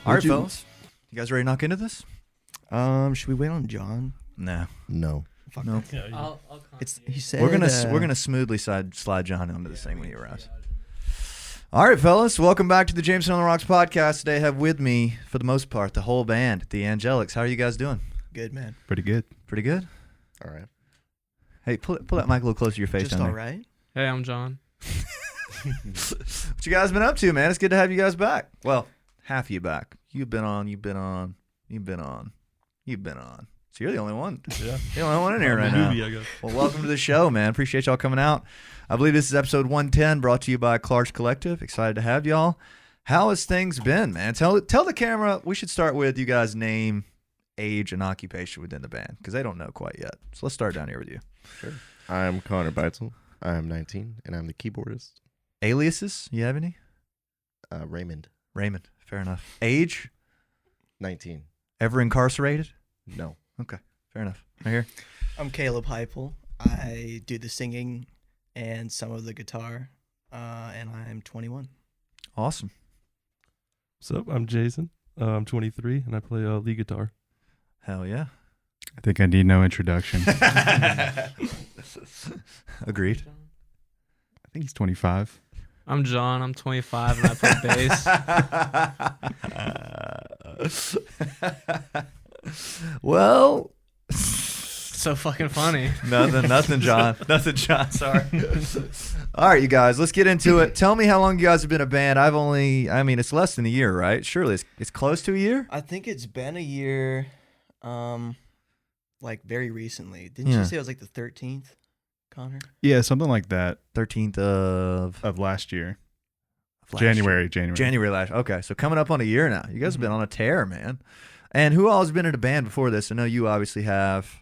All right, fellas. You guys ready to knock into this? Should we wait on John? No. Fuck No. that. I'll He said We're gonna smoothly slide John onto this thing when he arrives. All right, fellas. Welcome back to the Jameson on the Rocks podcast. Today I have with me, for the most part, the whole band, the Angelics. How are you guys doing? good, man. Pretty good. Pretty good? All right. Hey, pull that mic a little closer to your face. Just down all there. right. Hey, I'm John. What you guys been up to, man? It's good to have you guys back. Well, half of you back. You've been on. So you're the only one. Yeah. The only one in here right now. I guess. Well, welcome to the show, man. Appreciate y'all coming out. I believe this is episode 110, brought to you by Clark's Collective. Excited to have y'all. How has things been, man? Tell the camera. We should start with you guys' name, age, and occupation within the band, because they don't know quite yet. So let's start down here with you. Sure. I'm Connor Beitzel. I'm 19, and I'm the keyboardist. Aliases? You have any? Raymond. Raymond. Fair enough. Age? 19. Ever incarcerated? No. Okay. Fair enough. Right here. I'm Caleb Heupel. I do the singing and some of the guitar, and I'm 21. Awesome. What's up? I'm Jason. I'm 23, and I play lead guitar. Hell yeah. I think I need no introduction. Agreed. I think he's 25. I'm John. I'm 25 and I play bass. Well, So fucking funny. nothing, John. Nothing, John. Sorry. All right, you guys, let's get into it. Tell me how long you guys have been a band. It's less than a year, right? Surely it's close to a year? I think it's been a year, like very recently. Didn't you say it was like the 13th, Connor? Yeah, something like that 13th of last year. last January. year. January last. Okay, so coming up on a year now. You guys have been on a tear, man. And who all has been in a band before this? I know you obviously have.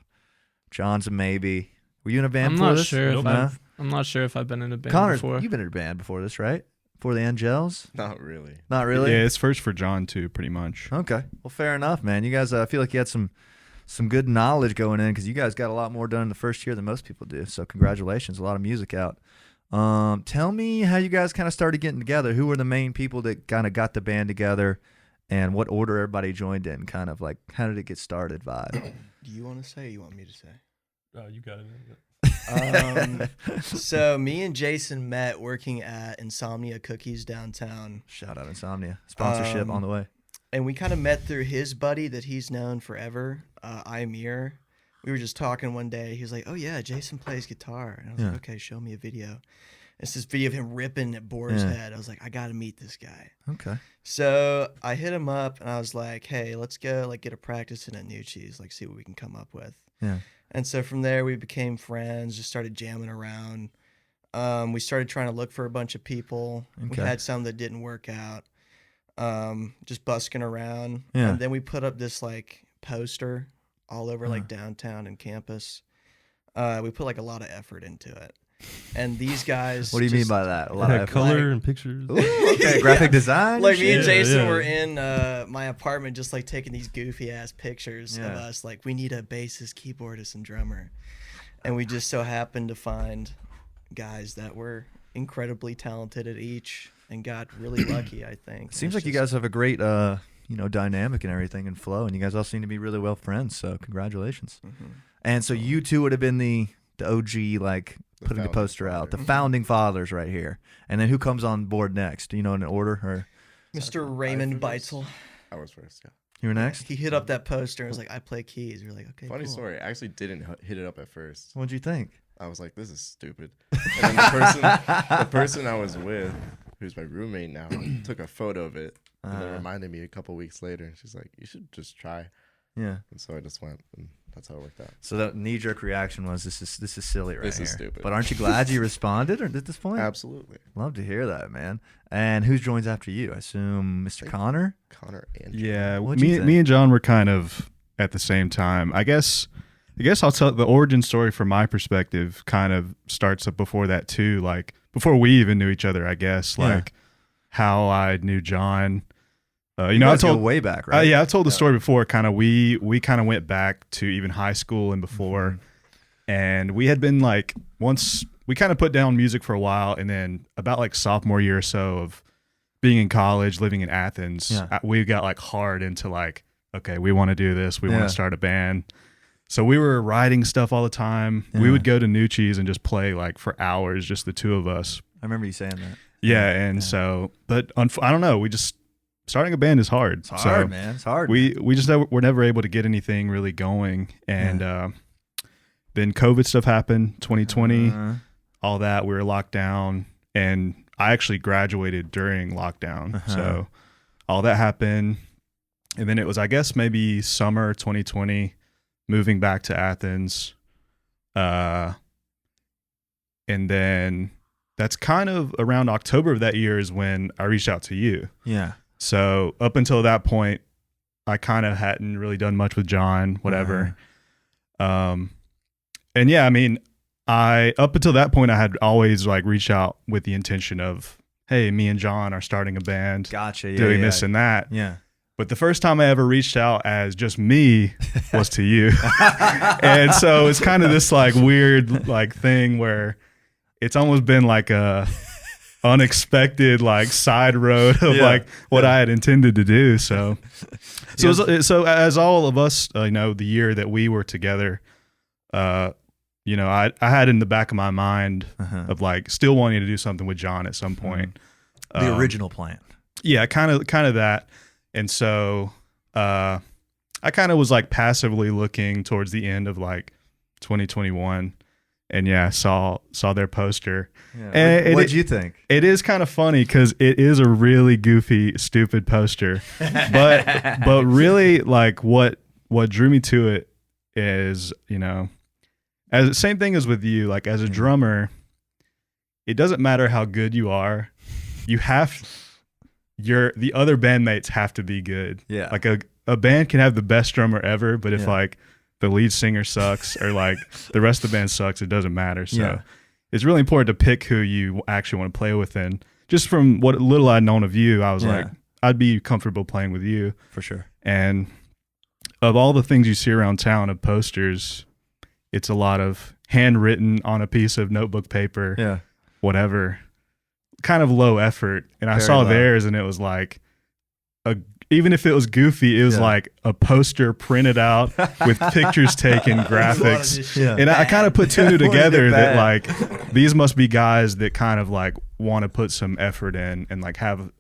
John's a maybe. Were you in a band before this? I'm not sure if I've been in a band Connor, before. you've been in a band before this, right? Before the Angels? Not really. Not really? Yeah, it's first for John, too, pretty much. Okay. Well, fair enough, man. You guys, I feel like you had some good knowledge going in, because you guys got a lot more done in the first year than most people do. So congratulations. A lot of music out. Tell me how you guys kind of started getting together. Who were the main people that kind of got the band together, and what order everybody joined in? Kind of like, how did it get started vibe? Do you want to say or you want me to say? Oh, you got it. So me and Jason met working at Insomnia Cookies downtown. Shout out Insomnia. Sponsorship on the way. And we kind of met through his buddy that he's known forever, Imir. We were just talking one day. He was like, "Oh yeah, Jason plays guitar." And I was like, "Okay, show me a video." It's this video of him ripping at Boar's Head. I was like, "I got to meet this guy." Okay. So I hit him up and I was like, "Hey, let's go like get a practice in at New Cheese, like see what we can come up with." Yeah. And so from there we became friends, just started jamming around. We started trying to look for a bunch of people. Okay. We had some that didn't work out. Just busking around. Yeah. And then we put up this like poster all over like downtown and campus. We put like a lot of effort into it. And these guys. What do you mean by that? A lot of color and pictures. Ooh, okay, graphic design. Like me and Jason yeah. were in my apartment just like taking these goofy ass pictures of us. Like, we need a bassist, keyboardist, and drummer. And we just so happened to find guys that were incredibly talented at each and got really lucky, I think. Seems like you guys have a great dynamic and everything and flow, and you guys all seem to be really well friends, so congratulations. Mm-hmm. And so you two would have been the OG, like, putting the poster out, the founding fathers right here. And then who comes on board next? Do you know in order? Or Mr. Raymond Beitzel. I was first, yeah. you were next? He hit up that poster and was like, "I play keys." We were like, "Okay, Funny cool." story. I actually didn't hit it up at first. What'd you think? I was like, this is stupid. And then the person I was with, who's my roommate now, took a photo of it and then reminded me a couple weeks later. She's like, "You should just try." Yeah. And so I just went, and that's how it worked out. So the knee-jerk reaction was, this is silly right This here. is stupid. But aren't you glad you responded at this point? Absolutely. Love to hear that, man. And who joins after you? I assume Mr. Connor? Connor and Yeah, What'd you think? me and John were kind of at the same time. I guess I'll tell the origin story from my perspective. Kind of starts up before that too, like before we even knew each other. I guess like how I knew John. I guys told go way back, right? I've told the story before. Kind of we kind of went back to even high school and before, and we had been like once we kind of put down music for a while, and then about like sophomore year or so of being in college, living in Athens, Yeah. we got like hard into like, okay, we want to do this. We want Yeah. to start a band. So we were writing stuff all the time. Yeah. We would go to Nucci's and just play like for hours, just the two of us. I remember you saying that. Yeah. And so, but I don't know. We just, starting a band is hard. It's hard, man. It's hard. We just we're never able to get anything really going. And then COVID stuff happened, 2020, all that. We were locked down. And I actually graduated during lockdown. So all that happened. And then it was, I guess, maybe summer 2020, moving back to Athens. And then that's kind of around October of that year is when I reached out to you. Yeah. So up until that point, I kind of hadn't really done much with John, whatever. And yeah, I mean, up until that point, I had always like reached out with the intention of, hey, me and John are starting a band, Gotcha. Yeah, doing yeah. this and that. Yeah. But the first time I ever reached out as just me was to you. And so it's kind of this like weird like thing where it's almost been like a unexpected like side road of like what I had intended to do. So as all of us, the year that we were together, I had in the back of my mind of like still wanting to do something with John at some point. The original plan. Yeah, kind of that. And so I kind of was like passively looking towards the end of like 2021 and saw their poster. Yeah. And What'd you think? It is kind of funny because it is a really goofy, stupid poster. but really like what drew me to it is, as same thing as with you, like as a drummer, it doesn't matter how good you are. The other bandmates have to be good. Yeah. Like a band can have the best drummer ever, but if like the lead singer sucks or like the rest of the band sucks, it doesn't matter. So it's really important to pick who you actually want to play with. And just from what little I'd known of you, I was like, I'd be comfortable playing with you. For sure. And of all the things you see around town of posters, it's a lot of handwritten on a piece of notebook paper, whatever, kind of low effort. And I saw theirs and it was like, even if it was goofy, it was like a poster printed out with pictures taken, graphics. And I kind of put two and two together that like, these must be guys that kind of like want to put some effort in and like have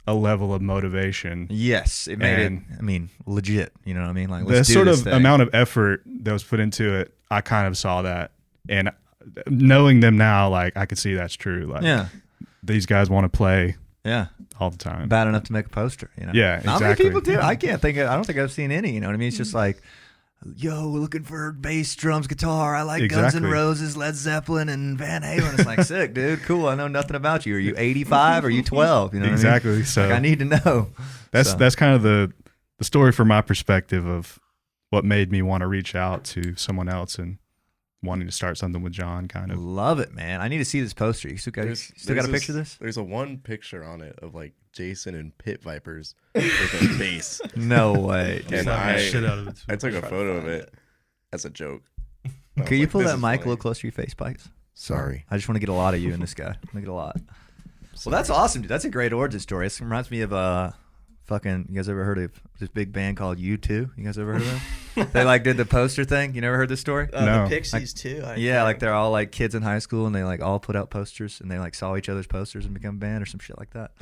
a level of motivation. Yes, it made it, I mean, legit. You know what I mean? Like, the sort of amount of effort that was put into it, I kind of saw that. And knowing them now, like, I could see that's true. Like, these guys want to play all the time. Bad enough to make a poster, Yeah, exactly. How many people do? I don't think I've seen any, you know what I mean? It's just like, yo, we're looking for bass, drums, guitar. I like Guns N' Roses, Led Zeppelin, and Van Halen. It's like, sick, dude. Cool. I know nothing about you. Are you 85? Or are you 12? You know what I mean? So like, I need to know. That's kind of the story from my perspective of what made me want to reach out to someone else and wanting to start something with John, kind of. Love it, man. I need to see this poster. You still got a picture of this? There's a one picture on it of like Jason and Pit Vipers with a bass. No way. And I took a photo of it as a joke. Can you pull that mic a little closer to your face, Pikes? Sorry. I just want to get a lot of you in this guy. I want to get a lot. Well, that's awesome, dude. That's a great origin story. It reminds me of you guys ever heard of this big band called U2? You guys ever heard of them? They like did the poster thing. You never heard this story? No. The Pixies too. Like they're all like kids in high school and they like all put out posters and they like saw each other's posters and become a band or some shit like that.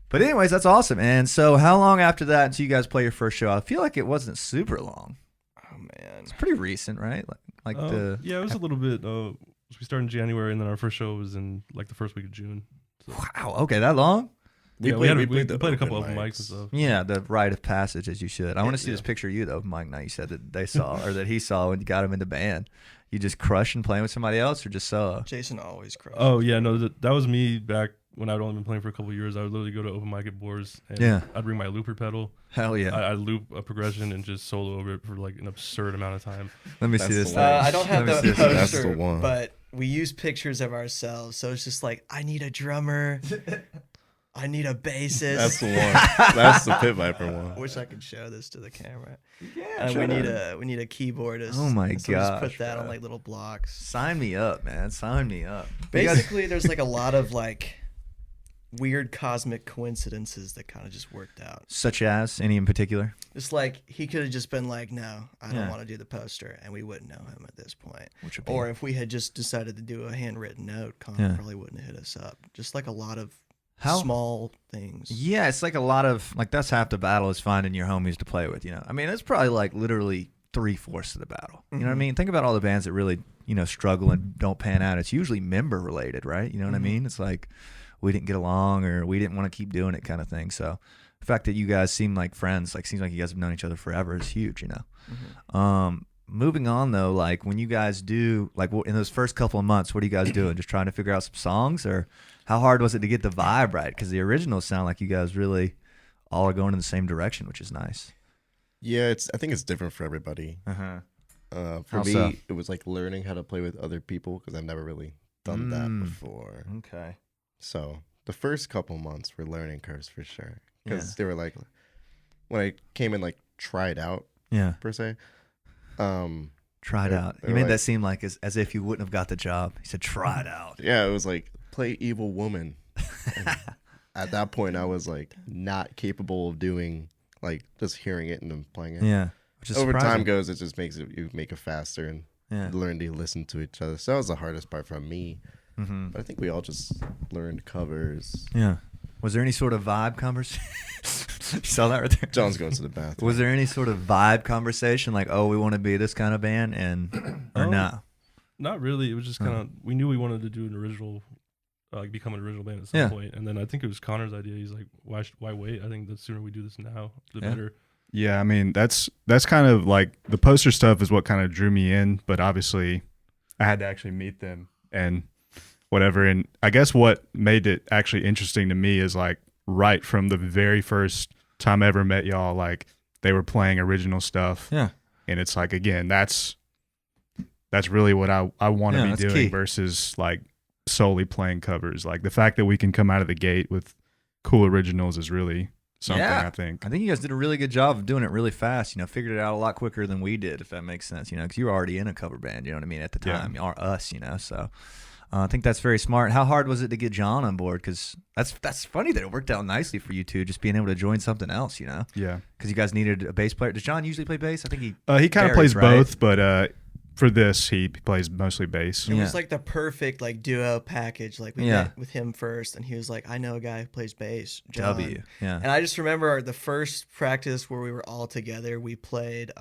But anyways, that's awesome. And so how long after that until you guys play your first show? I feel like it wasn't super long. Oh man, it's pretty recent, right? Like it was a little bit. We started in January and then our first show was in like the first week of June. So. Wow. Okay, that long? We played a couple open mics and stuff. Yeah, the rite of passage, as you should. I want to see this picture of you, though, Mike. Now you said that they saw, or that he saw when you got him in the band. You just crushing playing with somebody else, or just solo? Jason always crushed. Oh, yeah, no, that was me back when I'd only been playing for a couple of years. I would literally go to open mic at Boars, and I'd bring my looper pedal. Hell yeah. I'd loop a progression and just solo over it for like an absurd amount of time. Let me see this thing. I don't have the poster, That's the one. but we use pictures of ourselves. So it's just like, I need a drummer. I need a bassist. That's the one. That's the Pit Viper one. I wish I could show this to the camera. Yeah, we need a keyboardist. Oh my so gosh, just put that on like little blocks. Sign me up, man. Sign me up. Basically, there's like a lot of like weird cosmic coincidences that kind of just worked out. Such as any in particular? Just like he could have just been like, no, I don't Yeah. want to do the poster, and we wouldn't know him at this point. Which would be Or if we had just decided to do a handwritten note, Connor Yeah. probably wouldn't have hit us up. Just like a lot of How- small things. Yeah, it's like a lot of like that's half the battle is finding your homies to play with. You know, I mean, it's probably like literally 3/4 of the battle. You know what I Mhm. mean? Think about all the bands that really struggle and don't pan out. It's usually member related, right? You know what I Mhm. mean? It's like we didn't get along or we didn't want to keep doing it, kind of thing. So the fact that you guys seem like friends, like seems like you guys have known each other forever, is huge. You know. Mhm. Moving on though, like when you guys do like in those first couple of months, what are you guys doing? Just trying to figure out some songs, or how hard was it to get the vibe right? Because the originals sound like you guys really all are going in the same direction, which is nice. Yeah, I think it's different for everybody. Uh-huh. For How me, so? it was like learning how to play with other people because I've never really done that Mm. before. Okay. So the first couple months were learning curves for sure because Yeah. they were like when I came and like tried out Yeah. per se. Try it They're- out. You they're made like- that seem like as if you wouldn't have got the job. He said, try it out. Yeah, it was like play evil woman. And at that point, I was like not capable of doing like just hearing it and then playing it. Yeah. Which is Over time surprising. goes, it just makes it you make it faster and Yeah. learn to listen to each other. So that was the hardest part for me. Mm-hmm. But I think we all just learned covers. Yeah. Was there any sort of vibe conversation? You saw that right there? John's going to the bathroom. Was there any sort of vibe conversation like, oh, we want to be this kind of band, and or Oh. no? Not really. It was just kind of we knew we wanted to do an original, like become an original band at some Yeah. point. And then I think it was Connor's idea. He's like, why wait? I think the sooner we do this now, the Yeah. better. Yeah, I mean that's kind of like the poster stuff is what kind of drew me in, but obviously I had to actually meet them and whatever. And I guess what made it actually interesting to me is like right from the very first time I ever met y'all, like they were playing original stuff. Yeah. And it's like again, that's really what I want to Yeah, be that's doing key. versus like solely playing covers. Like the fact that we can come out of the gate with cool originals is really something, Yeah. I think. I think you guys did a really good job of doing it really fast. Figured it out a lot quicker than we did, if that makes sense. Because you were already in a cover band. You know what I mean? At the Yeah. time, or us. So I think that's very smart. How hard was it to get John on board? Because that's funny that it worked out nicely for you two, just being able to join something else. Yeah. Because you guys needed a bass player. Does John usually play bass? I think he He kind of varies, plays right? both, but for this, he plays mostly bass. It Yeah. was like the perfect like duo package. Like we Yeah. met with him first, and he was like, "I know a guy who plays bass, John." W. Yeah. And I just remember the first practice where we were all together. We played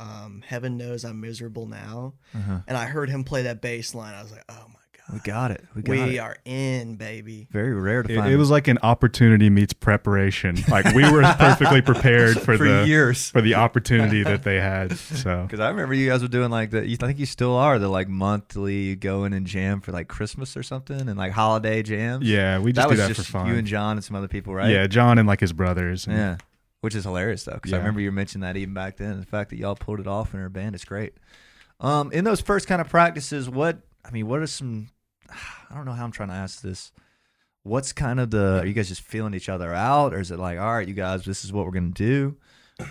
"Heaven Knows I'm Miserable Now," Uh-huh. and I heard him play that bass line. I was like, "Oh my We god, got it. We got we it. are in, baby." Very rare to find. It was like an opportunity meets preparation. Like we were perfectly prepared for years. the opportunity that they had. So Because I remember you guys were doing like I think you still are the like monthly go in and jam for like Christmas or something and like holiday jams. yeah, we just that do was that just for fun. you and John and some other people, right? Yeah, John and like his brothers. And Yeah. Which is hilarious though, because I Yeah. remember you mentioned that even back then. The fact that y'all pulled it off in our band is great. In those first kind of practices, what are some? I don't know how I'm trying to ask this. What's kind of are you guys just feeling each other out, or is it like, all right, you guys, this is what we're gonna do?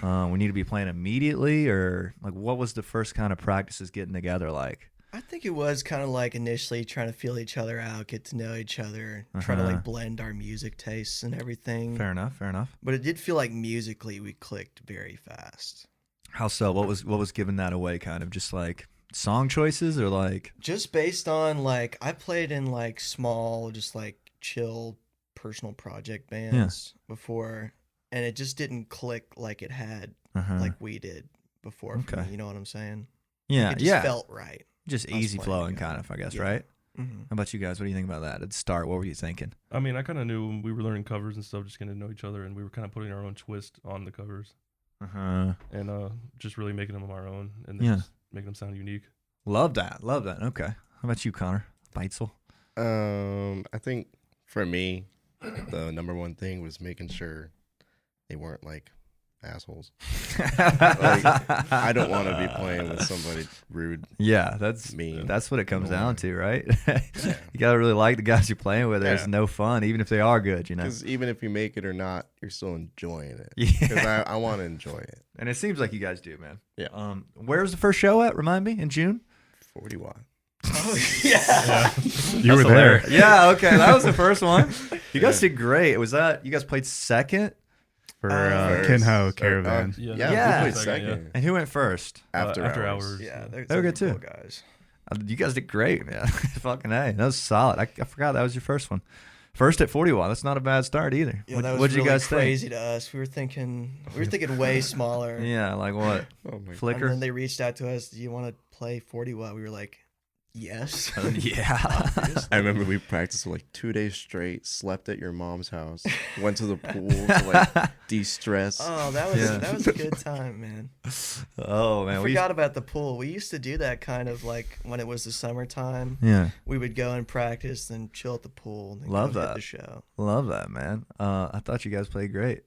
We need to be playing immediately, or like, what was the first kind of practices getting together like? I think it was kind of like initially trying to feel each other out, get to know each other, try to Uh-huh. like blend our music tastes and everything. Fair enough. But it did feel like musically we clicked very fast. How so? What was giving that away? Kind of just like song choices, or like Just based on like I played in like small, just like chill personal project bands before, and it just didn't click like it had like we did before. For Okay. me, you know what I'm saying? yeah, It just yeah, felt right. just I was easy playing flowing together. kind of, I guess, Yeah. right? Mm-hmm. How about you guys? What do you think about that at the start? What were you thinking? I mean, I kind of knew when we were learning covers and stuff, just getting to know each other, and we were kind of putting our own twist on the covers and just really making them our own and then Yeah. just making them sound unique. Love that. Okay. How about you, Connor? Beitzel? I think for me, the number one thing was making sure they weren't like assholes. I don't want to be playing with somebody rude. Yeah, that's Mean. what it comes Annoying. down to, right? You gotta really like the guys you're playing with. There's Yeah. no fun, even if they are good, Because even if you make it or not, you're still enjoying it. Yeah. Because I want to enjoy it. And it seems like you guys do, man. Yeah. Where was the first show at? Remind me, in June. 40 watt. Yeah. You were there. Yeah, okay. That was the first one. You guys did great. Was that you guys played second? For First. Kenho Caravan. Yeah, Yeah. we played second. And who went first? After hours. hours. Yeah, They were good too. cool guys. You guys did great, man. Fucking A. That was solid. I forgot that was your first one. First at 41. That's not a bad start either. Yeah, that was What'd really you guys crazy to us. We were thinking way smaller. think? Yeah, like what? Oh my Flicker? And then they reached out to us. Do you want to play 40 watt? We were like, yes. Yeah. I remember we practiced for like 2 days straight, slept at your mom's house, went to the pool to like de-stress. Oh, that was Yeah. that was a good time, man. Oh man, I forgot about the pool. We used to do that kind of like when it was the summertime. Yeah, We would go and practice, then chill at the pool. And then Love go hit that. the show. love that, man. I thought you guys played great.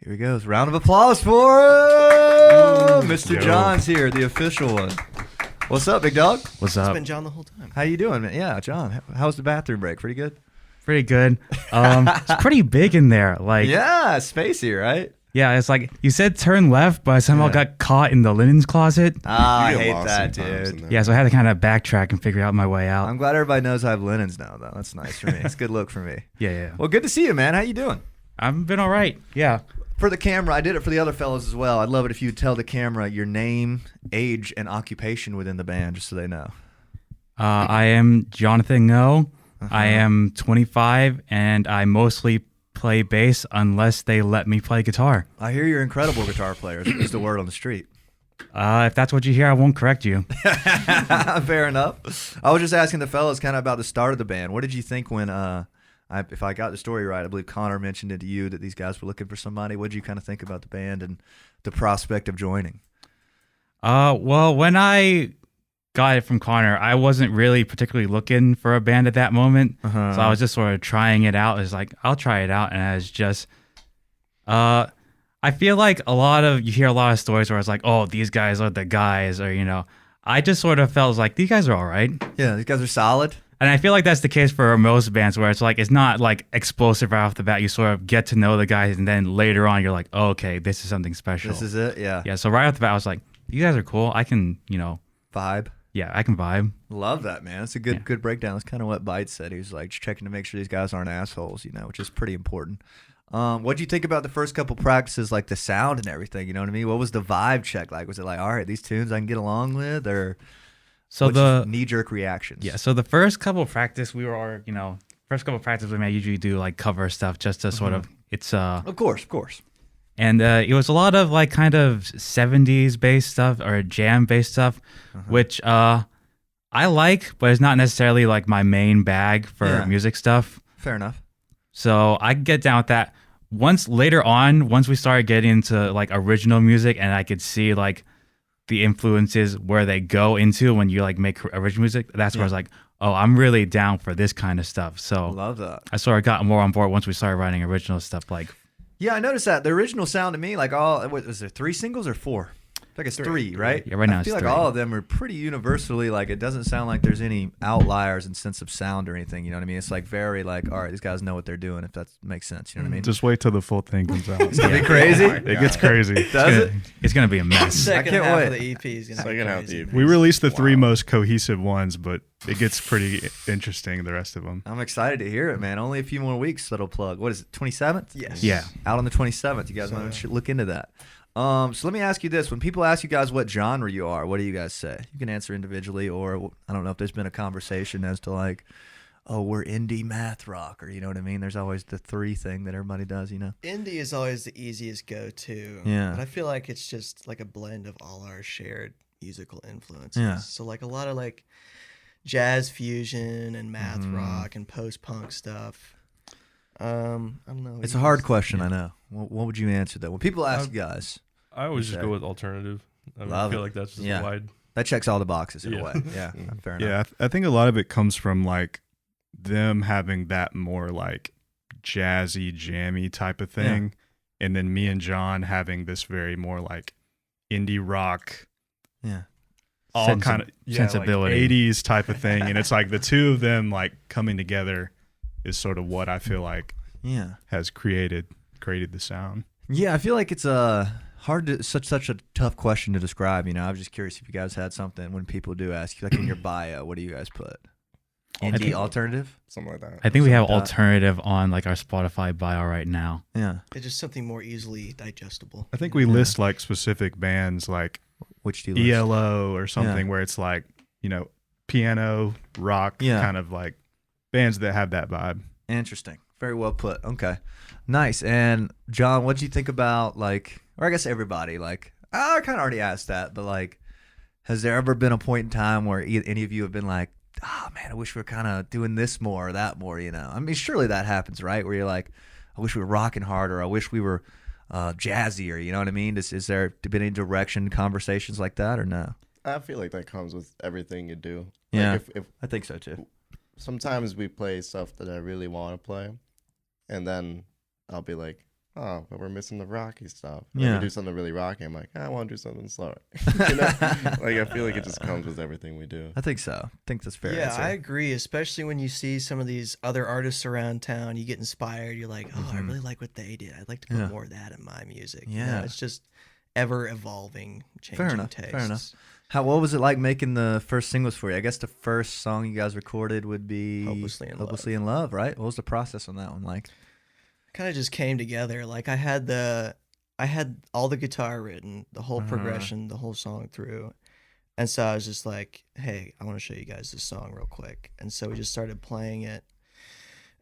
Here he goes. Round of applause for him. Mr. Yo. John's here, the official one. What's up, big dog? What's It's up? been John the whole time. How you doing, man? Yeah, John. How's the bathroom break? Pretty good. Pretty good. It's pretty big in there. Like, Yeah, spacey, right? yeah, it's like you said turn left, but I somehow Yeah. got caught in the linens closet. Ah, I You get hate lost that, sometimes dude. in there. Yeah, so I had to kind of backtrack and figure out my way out. I'm glad everybody knows I have linens now, though. That's nice for me. It's a good look for me. Yeah. Well, good to see you, man. How you doing? I've been all right. Yeah. For the camera, I did it for the other fellows as well. I'd love it if you'd tell the camera your name, age, and occupation within the band, just so they know. I am Jonathan Ngo. I am 25, and I mostly play bass unless they let me play guitar. I hear you're incredible guitar players. Is the word on the street. If that's what you hear, I won't correct you. Fair enough. I was just asking the fellas kind of about the start of the band. What did you think when, if I got the story right, I believe Connor mentioned it to you that these guys were looking for somebody. What did you kind of think about the band and the prospect of joining? Well, when I got it from Connor, I wasn't really particularly looking for a band at that moment. So I was just sort of trying it out. It was like, I'll try it out. And I was just, I feel like you hear a lot of stories where it's like, oh, these guys are the guys, or, I just sort of felt like these guys are all right. Yeah, these guys are solid. And I feel like that's the case for most bands where it's like, it's not like explosive right off the bat. You sort of get to know the guys, and then later on you're like, oh, okay, this is something special. This is it. Yeah. Yeah. So right off the bat, I was like, you guys are cool. I can, Vibe. yeah, I can vibe. Love that, man. That's a good Yeah. good breakdown. That's kind of what Bites said. He was like just checking to make sure these guys aren't assholes, which is pretty important. What'd you think about the first couple practices, like the sound and everything? You know what I mean? What was the vibe check like? Was it like, all right, these tunes I can get along with, or So what's the knee-jerk reactions? Yeah, so the first couple of practice we I usually do like cover stuff just to sort of Of course. and it was a lot of like kind of 70s based stuff or jam based stuff, which I like, but it's not necessarily like my main bag for Yeah. music stuff. Fair enough. So I can get down with that. Once we started getting into like original music, and I could see like the influences where they go into when you like make original music, that's where I was like, oh, I'm really down for this kind of stuff. So Love that. I sort of got more on board once we started writing original stuff. Like, Yeah, I noticed that. The original sound to me, like was there 3 singles or 4? I think it's three, right? Yeah, right now I it's feel like 3. all of them are pretty universally like it doesn't sound like there's any outliers in sense of sound or anything. You know what I mean? It's like very like, all right, these guys know what they're doing. If that makes sense, you know what I mean? Just wait till the full thing comes out. It's gonna be crazy. It gets crazy. Does it? it's gonna be a mess. Second can't half wait. of the EP is gonna be Second half of crazy, the EP. man. We released the 3 Wow. most cohesive ones, but it gets pretty interesting, the rest of them. I'm excited to hear it, man. Only a few more weeks that'll plug. What is it? 27th? Yes. Yeah. Out on the 27th. You guys So- want to look into that. So let me ask you this: when people ask you guys what genre you are, what do you guys say? You can answer individually, or I don't know if there's been a conversation as to like, oh, we're indie math rock, or you know what I mean. There's always the 3 thing that everybody does, Indie is always the easiest go-to. Yeah. But I feel like it's just like a blend of all our shared musical influences. Yeah. So like a lot of like jazz fusion and math Mm-hmm. rock and post-punk stuff. I don't know. It's a hard question, I know. What would you answer that when people ask you guys? I always just Okay. go with alternative. I Love feel it. like that's just Yeah. wide. That checks all the boxes in a Yeah. way. Yeah, fair enough. Yeah, I think a lot of it comes from like them having that more like jazzy, jammy type of thing, and then me and John having this very more like indie rock, Yeah. all kind of sensibility. like 80s type of thing, and it's like the two of them like coming together is sort of what I feel like Yeah. has created the sound. Yeah, I feel like it's such a tough question to describe. I was just curious if you guys had something when people do ask you, like in your bio, what do you guys put? Indie alternative? Something like that. I think we have Something like that. alternative on like our Spotify bio right now. Yeah. It's just something more easily digestible. I think we list like specific bands like Which do you list? ELO or something Yeah. where it's like, piano, rock, kind of like bands that have that vibe. Interesting. Very well put. Okay. Nice. And John, what did you think about or I guess everybody, I kind of already asked that, but has there ever been a point in time where any of you have been like, oh man, I wish we were kind of doing this more or that more, I mean, surely that happens, right? Where you're like, I wish we were rocking harder. I wish we were jazzier. You know what I mean? Is there been any direction conversations like that or no? I feel like that comes with everything you do. Yeah, if I think so too. sometimes we play stuff that I really want to play, and then I'll be like, oh, but we're missing the rocky stuff. Yeah. We do something really rocky. I'm like, I want to do something slower. I feel like it just comes with everything we do. I think so. I think that's fair. Yeah, I agree. Especially when you see some of these other artists around town, you get inspired. You're like, oh, I really like what they did. I'd like to put more of that in my music. Yeah. It's just ever evolving, changing Fair enough. tastes. Fair enough. What was it like making the first singles for you? I guess the first song you guys recorded would be Hopelessly in Love, right? What was the process on that one like? Kind of just came together. I had all the guitar written, the whole progression, the whole song through. And so I was just like, hey, I want to show you guys this song real quick. And so we just started playing it.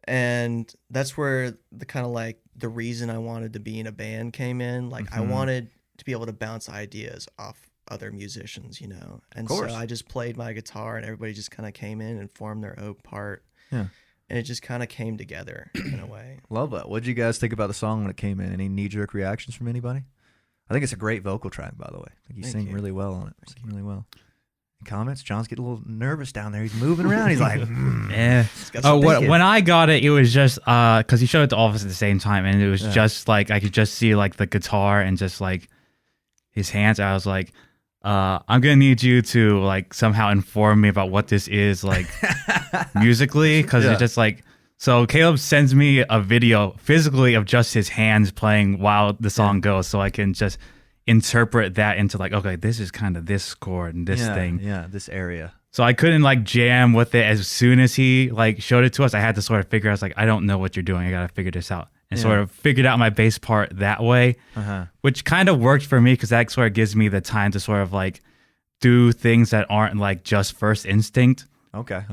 And that's where the kind of the reason I wanted to be in a band came in. I wanted to be able to bounce ideas off other musicians, And so I just played my guitar and everybody just kind of came in and formed their own part. Yeah. And it just kind of came together in a way. Love that. What did you guys think about the song when it came in? Any knee-jerk reactions from anybody? I think it's a great vocal track, by the way. I think you sing really well on it. Sing really well. Any comments? John's getting a little nervous down there. He's moving around. He's like, Yeah. When I got it, it was just because he showed it to all of us at the same time, and it was just I could just see the guitar and just his hands. I was like, I'm gonna need you to somehow inform me about what this is musically, because it's just so Caleb sends me a video physically of just his hands playing while the song goes, so I can just interpret that into okay, this is kind of this chord and this thing. Yeah, this area. So I couldn't jam with it as soon as he showed it to us. I had to sort of figure out, I don't know what you're doing. I gotta figure this out. And sort of figured out my bass part that way, which kind of worked for me because that sort of gives me the time to sort of do things that aren't just first instinct. Okay.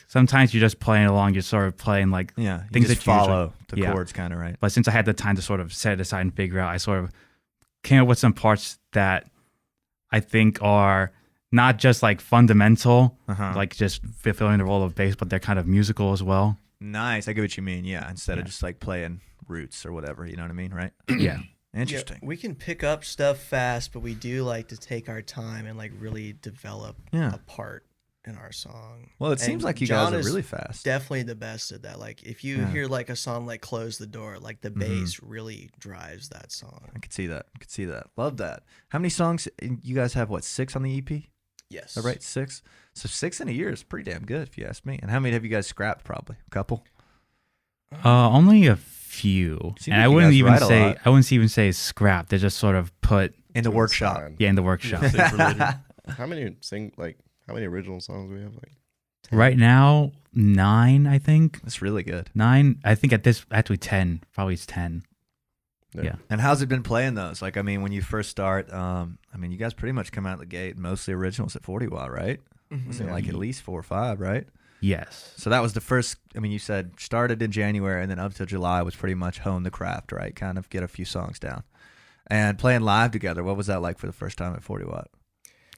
Sometimes you're just playing along, you're sort of playing you things just that you follow usually, the chords kind of, right? But since I had the time to sort of set it aside and figure out, I sort of came up with some parts that I think are not just fundamental, just fulfilling the role of bass, but they're kind of musical as well. Nice. I get what you mean. Yeah. Instead of just playing roots or whatever, you know what I mean, right? Yeah. Interesting. Yeah, we can pick up stuff fast, but we do like to take our time and really develop a part in our song. Well, it seems like you John guys are is really fast. Definitely the best at that. If you hear a song like Close the Door, the bass really drives that song. I could see that. Love that. How many songs you guys have? What, 6 on the EP? Yes. Is that right? 6? So 6 in a year is pretty damn good if you ask me. And how many have you guys scrapped? Probably a couple. Only a few. Seems And like I you wouldn't guys even write a say lot. I wouldn't even say scrap. They're just sort of put In the workshop. in the workshop. Save for later. How many original songs do we have? 10? Right now, 9, I think. That's really good. 9. I think actually 10. Probably it's 10. Yeah. And how's it been playing those? When you first start, you guys pretty much come out of the gate mostly originals at 40 watt, right? Was it at least 4 or 5, right? Yes. So that was the first, you said started in January and then up to July was pretty much hone the craft, right? Kind of get a few songs down. And playing live together, what was that like for the first time at 40 watt?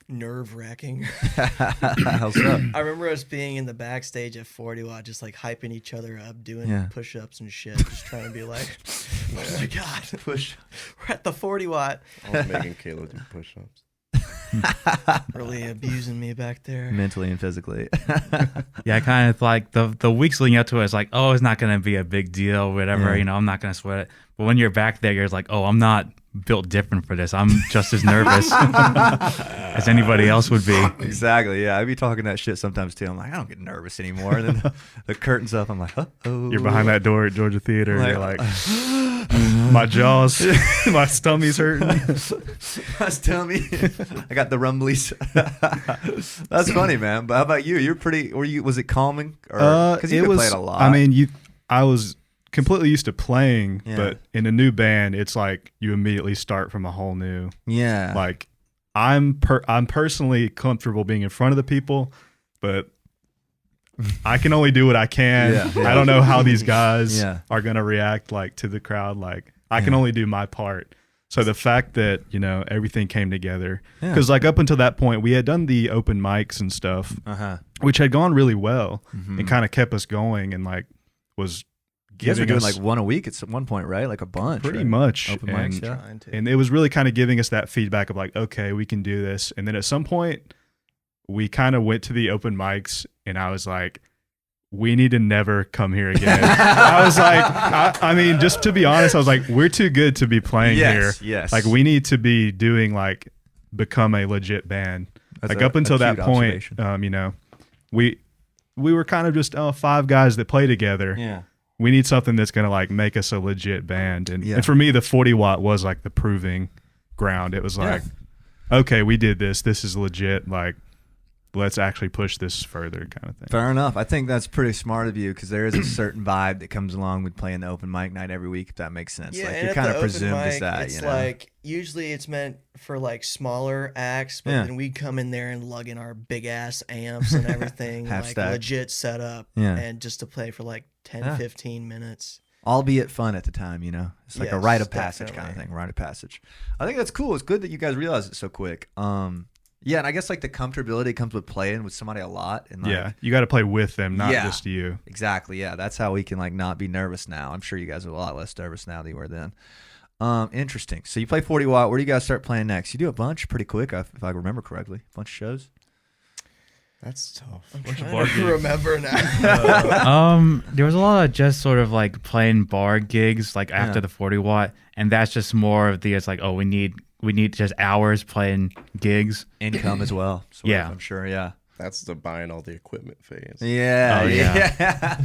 Nerve-wracking. How so? I remember us being in the backstage at 40 watt, just hyping each other up, doing push-ups and shit, just trying to be oh my god, we're at the 40 watt. I was making Caleb do push-ups. Really abusing me back there, Mentally and physically. Yeah, I kind of the weeks leading up to it, it's oh, it's not going to be a big deal, whatever, I'm not going to sweat it. But when you're back there, you're oh, I'm not built different for this. I'm just as nervous. as anybody else would be. Exactly. Yeah, I'd be talking that shit sometimes too. I'm like, I don't get nervous anymore. And then the curtain's up. I'm like, oh. You're behind that door at Georgia Theater. And Like- you're like, my jaws, my stomach's hurting. Tell me, I got the rumblies. That's funny, man. But how about you? You're pretty. Was it calming? Because you played a lot. I mean, I was completely used to playing, Yeah. but in a new band, it's like you immediately start from a whole new. yeah. Like, I'm personally comfortable being in front of the people, but I can only do what I can. Yeah. I don't know how these guys Yeah. are gonna react like to the crowd. Like, I can Yeah. only do my part. So the fact that everything came together, Yeah. because like up until that point, we had done the open mics and stuff, which had gone really well and kind of kept us going and like was You guys were giving doing us like one a week at one point, right? Like a bunch. pretty right? much Open and, mics, yeah. Trying to. and it was really kind of giving us that feedback of like, okay, we can do this. And then at some point we kind of went to the open mics and I was like, we need to never come here again. I was like, I mean, just to be honest, I was like, we're too good to be playing Yes, here. yes. Like, we need to be doing like become a legit band. That's like a up until that acute point, observation. we were kind of just 5 guys that play together. Yeah. We need something that's gonna like make us a legit band. And, Yeah. and for me, the 40 watt was like the proving ground. It was like, okay, we did this. This is legit. Like, let's actually push this further, kind of thing. Fair enough. I think that's pretty smart of you because there is a certain vibe that comes along with playing the open mic night every week, if that makes sense. Yeah, like and you're at kind the of open presumed as mic, that, it's you know. like usually it's meant for like smaller acts, but Yeah. then we come in there and lug in our big ass amps and everything, Half like stack. legit setup, Yeah. and just to play for like 10, Yeah. 15 minutes. Albeit fun at the time, you know. It's like a Yes, rite of passage kind of definitely. thing. Rite of passage. I think that's cool. It's good that you guys realize it so quick. Yeah, and I guess like the comfortability comes with playing with somebody a lot. And like, Yeah, you got to play with them, not Yeah. just you. Exactly. Yeah, that's how we can like not be nervous now. I'm sure you guys are a lot less nervous now than you were then. Interesting. So you play 40 watt. Where do you guys start playing next? You do a bunch pretty quick, if I remember correctly. A bunch of shows. That's tough. I'm Bunch of trying bar to gigs. remember now. There was a lot of just sort of like playing bar gigs like after Yeah. the 40 watt, and that's just more of the it's like, oh, we need just hours playing gigs. Income as well. Sort Yeah. of, I'm sure. Yeah. That's the buying all the equipment phase. Yeah. Oh, yeah.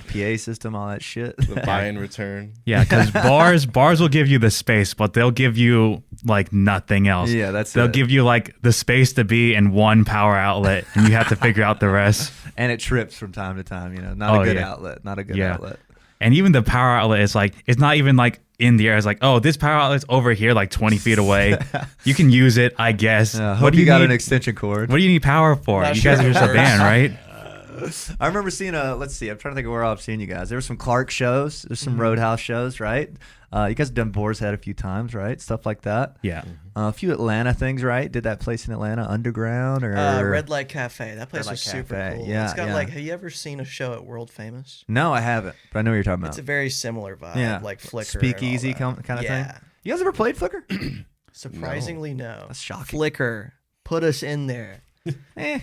PA system, all that shit. The buy and return. Yeah, because bars will give you the space, but they'll give you like nothing else. Yeah, that's They'll it. give you like the space to be in one power outlet, and you have to figure out the rest. And it trips from time to time, you know. Not Oh, a good yeah. outlet. Not a good Yeah. outlet. And even the power outlet is like, it's not even like in the air. It's like, oh, this power outlet's over here, like 20 feet away. You can use it, I guess. Yeah, What hope do you you got need? an extension cord. What do you need power for? Not You sure guys are it just a works. band, right? I remember seeing let's see, I'm trying to think of where I've seen you guys. There were some Clark shows. There's Mm-hmm. some Roadhouse shows, right? You guys have done Boar's Head a few times, right? Stuff like that. Yeah. A few Atlanta things, right? Did that place in Atlanta Underground or Red Light Cafe. That place Red Light was super Cafe. cool. Yeah, It's got yeah. like, have you ever seen a show at World Famous? No, I haven't, but I know what you're talking about. It's a very similar vibe, Yeah. like Flickr. Speakeasy and all that. kind of yeah. thing. You guys ever played Flickr? Surprisingly, no. That's shocking. Flickr, put us in there. Eh.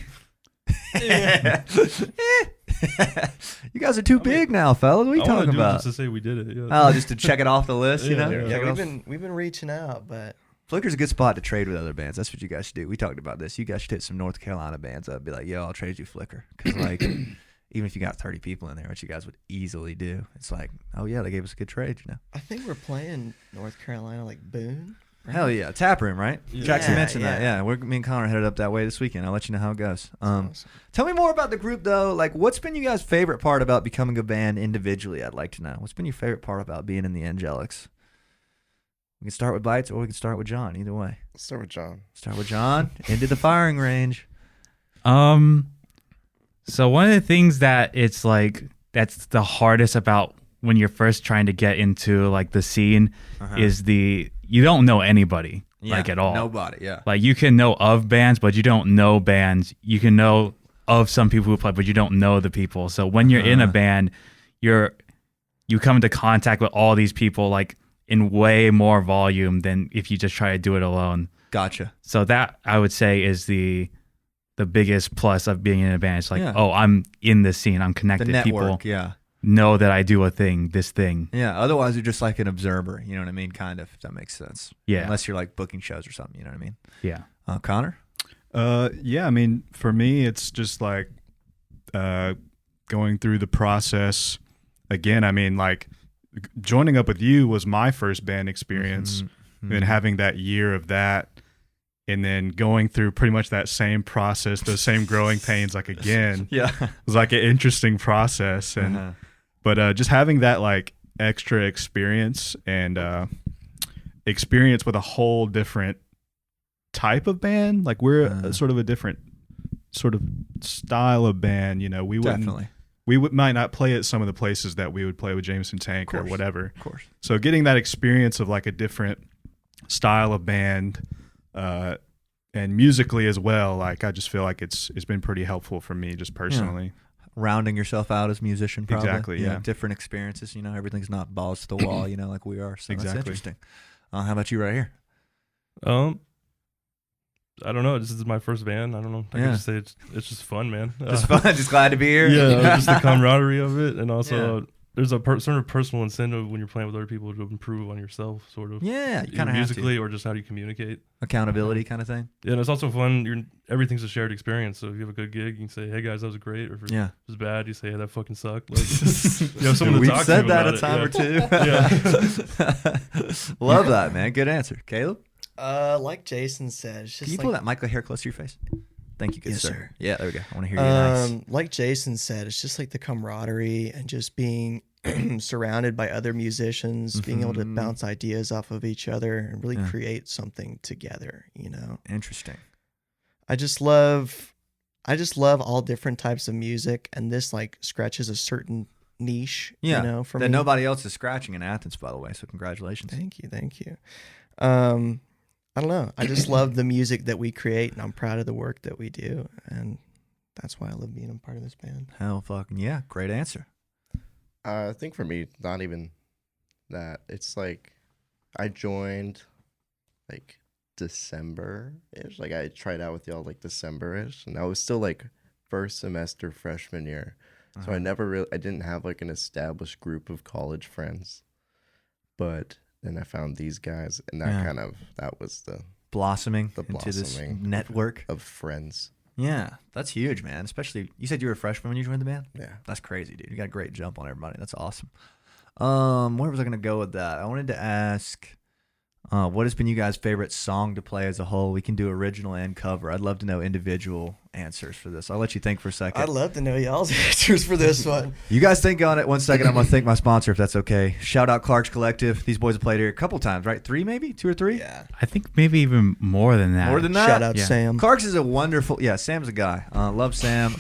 You guys are too big now, fellas. What are you I wanna talking do it about? just to say we did it. Yeah. Oh, just to check it off the list, you know? Yeah, Check Yeah, it off. we've been reaching out, but Flickr's a good spot to trade with other bands. That's what you guys should do. We talked about this. You guys should hit some North Carolina bands up. Be like, yo, I'll trade you Flickr. Because, like, even if you got 30 people in there, which you guys would easily do, it's like, oh, yeah, they gave us a good trade, you know? I think we're playing North Carolina, like Boone. right? Hell yeah. Tap room, right? Yeah. Jackson Yeah, mentioned that. yeah. Yeah, me and Connor headed up that way this weekend. I'll let you know how it goes. Awesome. Tell me more about the group, though. Like, what's been you guys' favorite part about becoming a band individually? I'd like to know. What's been your favorite part about being in the Angelics? We can start with Bites or we can start with John. Either way. Let's start with John. Start with John. Into the firing range. So one of the things that it's like that's the hardest about when you're first trying to get into like the scene is you don't know anybody like at all. Nobody, yeah. Like you can know of bands, but you don't know bands. You can know of some people who play, but you don't know the people. So when you're in a band, you come into contact with all these people like in way more volume than if you just try to do it alone. Gotcha. So that I would say is the biggest plus of being in a band. It's like, Yeah. oh, I'm in this scene. I'm The connected. network, People yeah. know that I do this thing. Yeah, otherwise you're just like an observer, you know what I mean? Kind of, if that makes sense. Yeah. Unless you're like booking shows or something, you know what I mean? Yeah. Connor? Yeah, I mean, for me, it's just like going through the process again. I mean, like joining up with you was my first band experience, and having that year of that, and then going through pretty much that same process, those same growing pains, like again, Yeah. it was like an interesting process, and but just having that like extra experience and experience with a whole different type of band. Like we're sort of a different sort of style of band, you know. We wouldn't Definitely. might not play at some of the places that we would play with Jameson Tank or whatever. Of course. So getting that experience of like a different style of band, and musically as well, like I just feel like it's been pretty helpful for me just personally. Rounding yourself out as a musician, probably. Exactly, yeah. Different experiences, you know, everything's not balls to the wall, you know, like we are. So that's interesting. How about you right here? I don't know. This is my first band. I don't know. I can just say it's just fun, man. Just fun. Just glad to be here. Yeah, just the camaraderie of it, and also there's a sort of personal incentive when you're playing with other people to improve on yourself, sort of. Yeah, you kind of musically, or just how do you communicate. Accountability kind of thing. Yeah, and it's also fun. Everything's a shared experience. So if you have a good gig, you can say, "Hey guys, that was great." Or if it was bad, you say, "Hey, that fucking sucked." Like, you have someone to We've talk said to that about a time or two. Yeah. Love that, man. Good answer, Caleb. Like Jason said, it's just Can you like, pull that mic hair close to your face? Thank you, good Yes, sir. sir. Yeah, there we go. I want to hear you nice. Like Jason said, it's just like the camaraderie and just being surrounded by other musicians, being able to bounce ideas off of each other and really create something together, you know. Interesting. I just love all different types of music, and this like scratches a certain niche, you know, for that me. nobody else is scratching in Athens, by the way. So congratulations. Thank you. I don't know. I just love the music that we create, and I'm proud of the work that we do, and that's why I love being a part of this band. Hell fucking yeah. Great answer. I think for me, not even that. It's like I joined like December-ish. Like I tried out with y'all like December-ish, and I was still like first semester freshman year. So I didn't have like an established group of college friends. But then I found these guys, and that was the blossoming into this network of friends. Yeah, that's huge, man. Especially, you said you were a freshman when you joined the band? Yeah. That's crazy, dude. You got a great jump on everybody. That's awesome. Where was I going to go with that? I wanted to ask, what has been you guys' favorite song to play as a whole? We can do original and cover. I'd love to know individual answers for this. I'll let you think for a second. I'd love to know y'all's answers for this one. You guys think on it 1 second. I'm going to thank my sponsor if that's okay. Shout out Clark's Collective. These boys have played here a couple times, right? 3 maybe? 2 or 3? Yeah. I think maybe even more than that. More than that? Shout out Yeah. Sam. Clark's is a wonderful, Sam's a guy. Love Sam.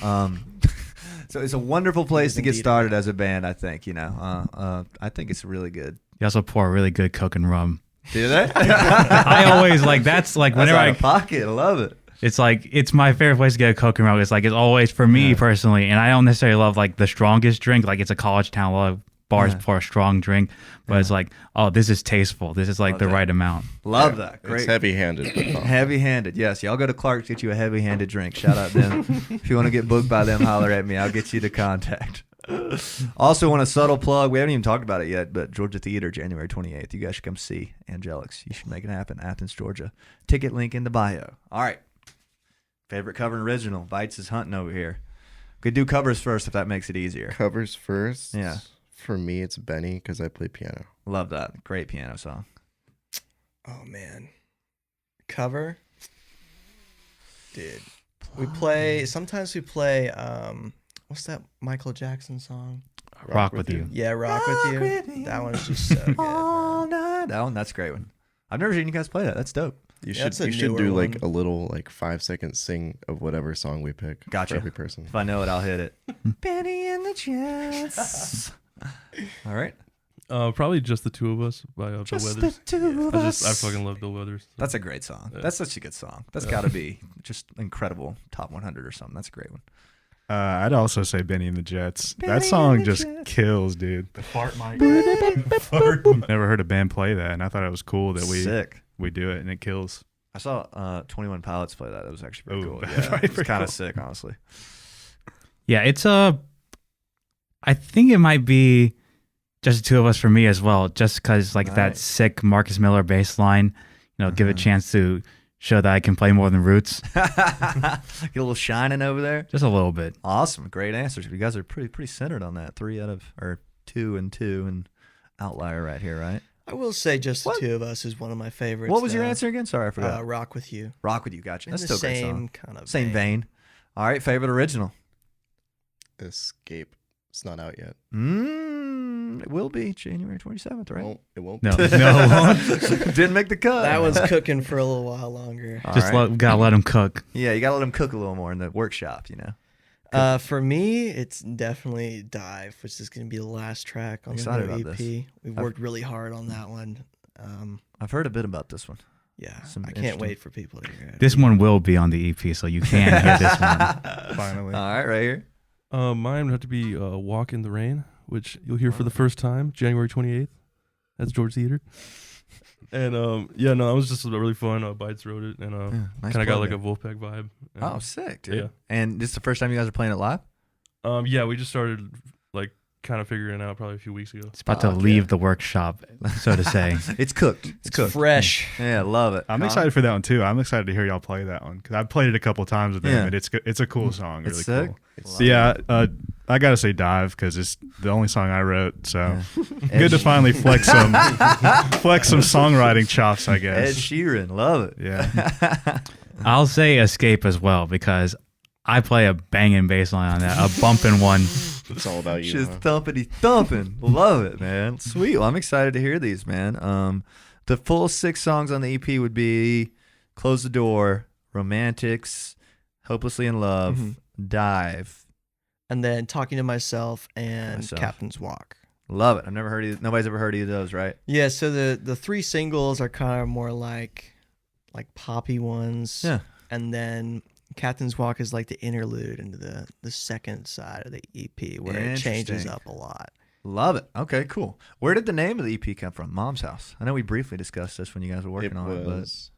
So it's a wonderful place to get started as a band, I think, you know. I think it's really good. You also pour really good Coke and rum. Do they? I always that's like That's whenever out of pocket. I love it. it's like it's my favorite place to get a Coke and rum. It's like it's always for me personally, and I don't necessarily love like the strongest drink. Like it's a college town, a lot of bars pour a strong drink, but it's like, oh, this is tasteful. This is like the right amount. Love that. Great. It's heavy-handed. Heavy-handed, yes. Y'all go to Clark's, get you a heavy-handed drink. Shout out them. If you want to get booked by them, holler at me. I'll get you the contact. Also want a subtle plug. We haven't even talked about it yet, but Georgia Theater, January 28th. You guys should come see Angelics. You should make it happen. Athens, Georgia. Ticket link in the bio. All right. Favorite cover and original. Vites is hunting over here. Could do covers first if that makes it easier. Covers first. Yeah. For me, it's Benny because I play piano. Love that. Great piano song. Oh man. Cover? Dude. Sometimes we play what's that Michael Jackson song? Rock with you. Yeah, Rock with You. That one's just so good. All night. That's a great one. I've never seen you guys play that. That's dope. You That's a should newer do like one. a little like 5-second sing of whatever song we pick. Gotcha. For every person. If I know it, I'll hit it. Benny and the Jets. All right. Probably Just the Two of Us by Bill Just Withers. the two of us. I fucking love Bill Withers. So. That's a great song. Yeah. That's such a good song. That's got to be just incredible. Top 100 or something. That's a great one. I'd also say Benny and the Jets. Benny that and song the just Jets. kills, dude. The fart mic. Never heard a band play that, and I thought it was cool that Sick. we do it, and it kills. I saw 21 Pilots play that. That was actually pretty Oh, cool. that's Yeah, pretty it's kind of cool. sick, honestly. Yeah, it's I think it might be just the two of us for me as well, just because like that Nice. sick Marcus Miller bass line, give a chance to show that I can play more than roots. Get a little shining over there. Just a little bit. Awesome, great answers. You guys are pretty centered on that. 2 and 2 and outlier right here, right? I will say just the two of us is one of my favorites. What was your though. answer again? Sorry, I forgot. Rock with You. Rock with You, gotcha. In That's the still a great same song. kind of Same vein. All right, favorite original. Escape. It's not out yet. It will be January 27th, right? It won't. No, no. Didn't make the cut. That one's cooking for a little while longer. All Just right. gotta let them cook. Yeah, you gotta let them cook a little more in the workshop, you know. For me, it's definitely Dive, which is going to be the last track on Excited the new about EP. this. We've worked really hard on that one. I've heard a bit about this one. Yeah, Some I can't interesting- wait for people to hear it. This one will be on the EP, so you can hear this one. Finally. All right, right here. Mine would have to be Walk in the Rain, which you'll hear for the first time January 28th. That's George Theater. And that was just really fun. Bites wrote it, and Nice kind of got plug like there. a Wolfpack vibe. And, Oh, sick, dude. Yeah. And this is the first time you guys are playing it live? Yeah, we just started like kind of figuring it out probably a few weeks ago. It's about to leave the workshop, so to say. It's cooked. It's It's cooked. fresh. Yeah, love it. I'm Con? excited for that one too. I'm excited to hear y'all play that one because I've played it a couple times with them, Yeah. and it's a cool song. It's Really sick. cool. Love So yeah, I gotta say Dive because it's the only song I wrote. So good to Ed- finally flex some songwriting chops, I Ed guess. Sheeran, love it. Yeah. I'll say Escape as well because I play a banging bass line on that, a bumping one. It's all about you. Just huh? thumpity thumping. Love it, man. Sweet. Well, I'm excited to hear these, man. The full 6 songs on the EP would be Close the Door, Romantics, Hopelessly in Love, Mhm. Dive. And then Talking to Myself and Myself. Captain's Walk. Love it. I've never heard nobody's ever heard either of those, right? Yeah, so the 3 singles are kind of more like poppy ones. Yeah. And then Captain's Walk is like the interlude into the second side of the EP where it changes Interesting. up a lot. Love it. Okay, cool. Where did the name of the EP come from? Mom's House. I know we briefly discussed this when you guys were working It on it, but was.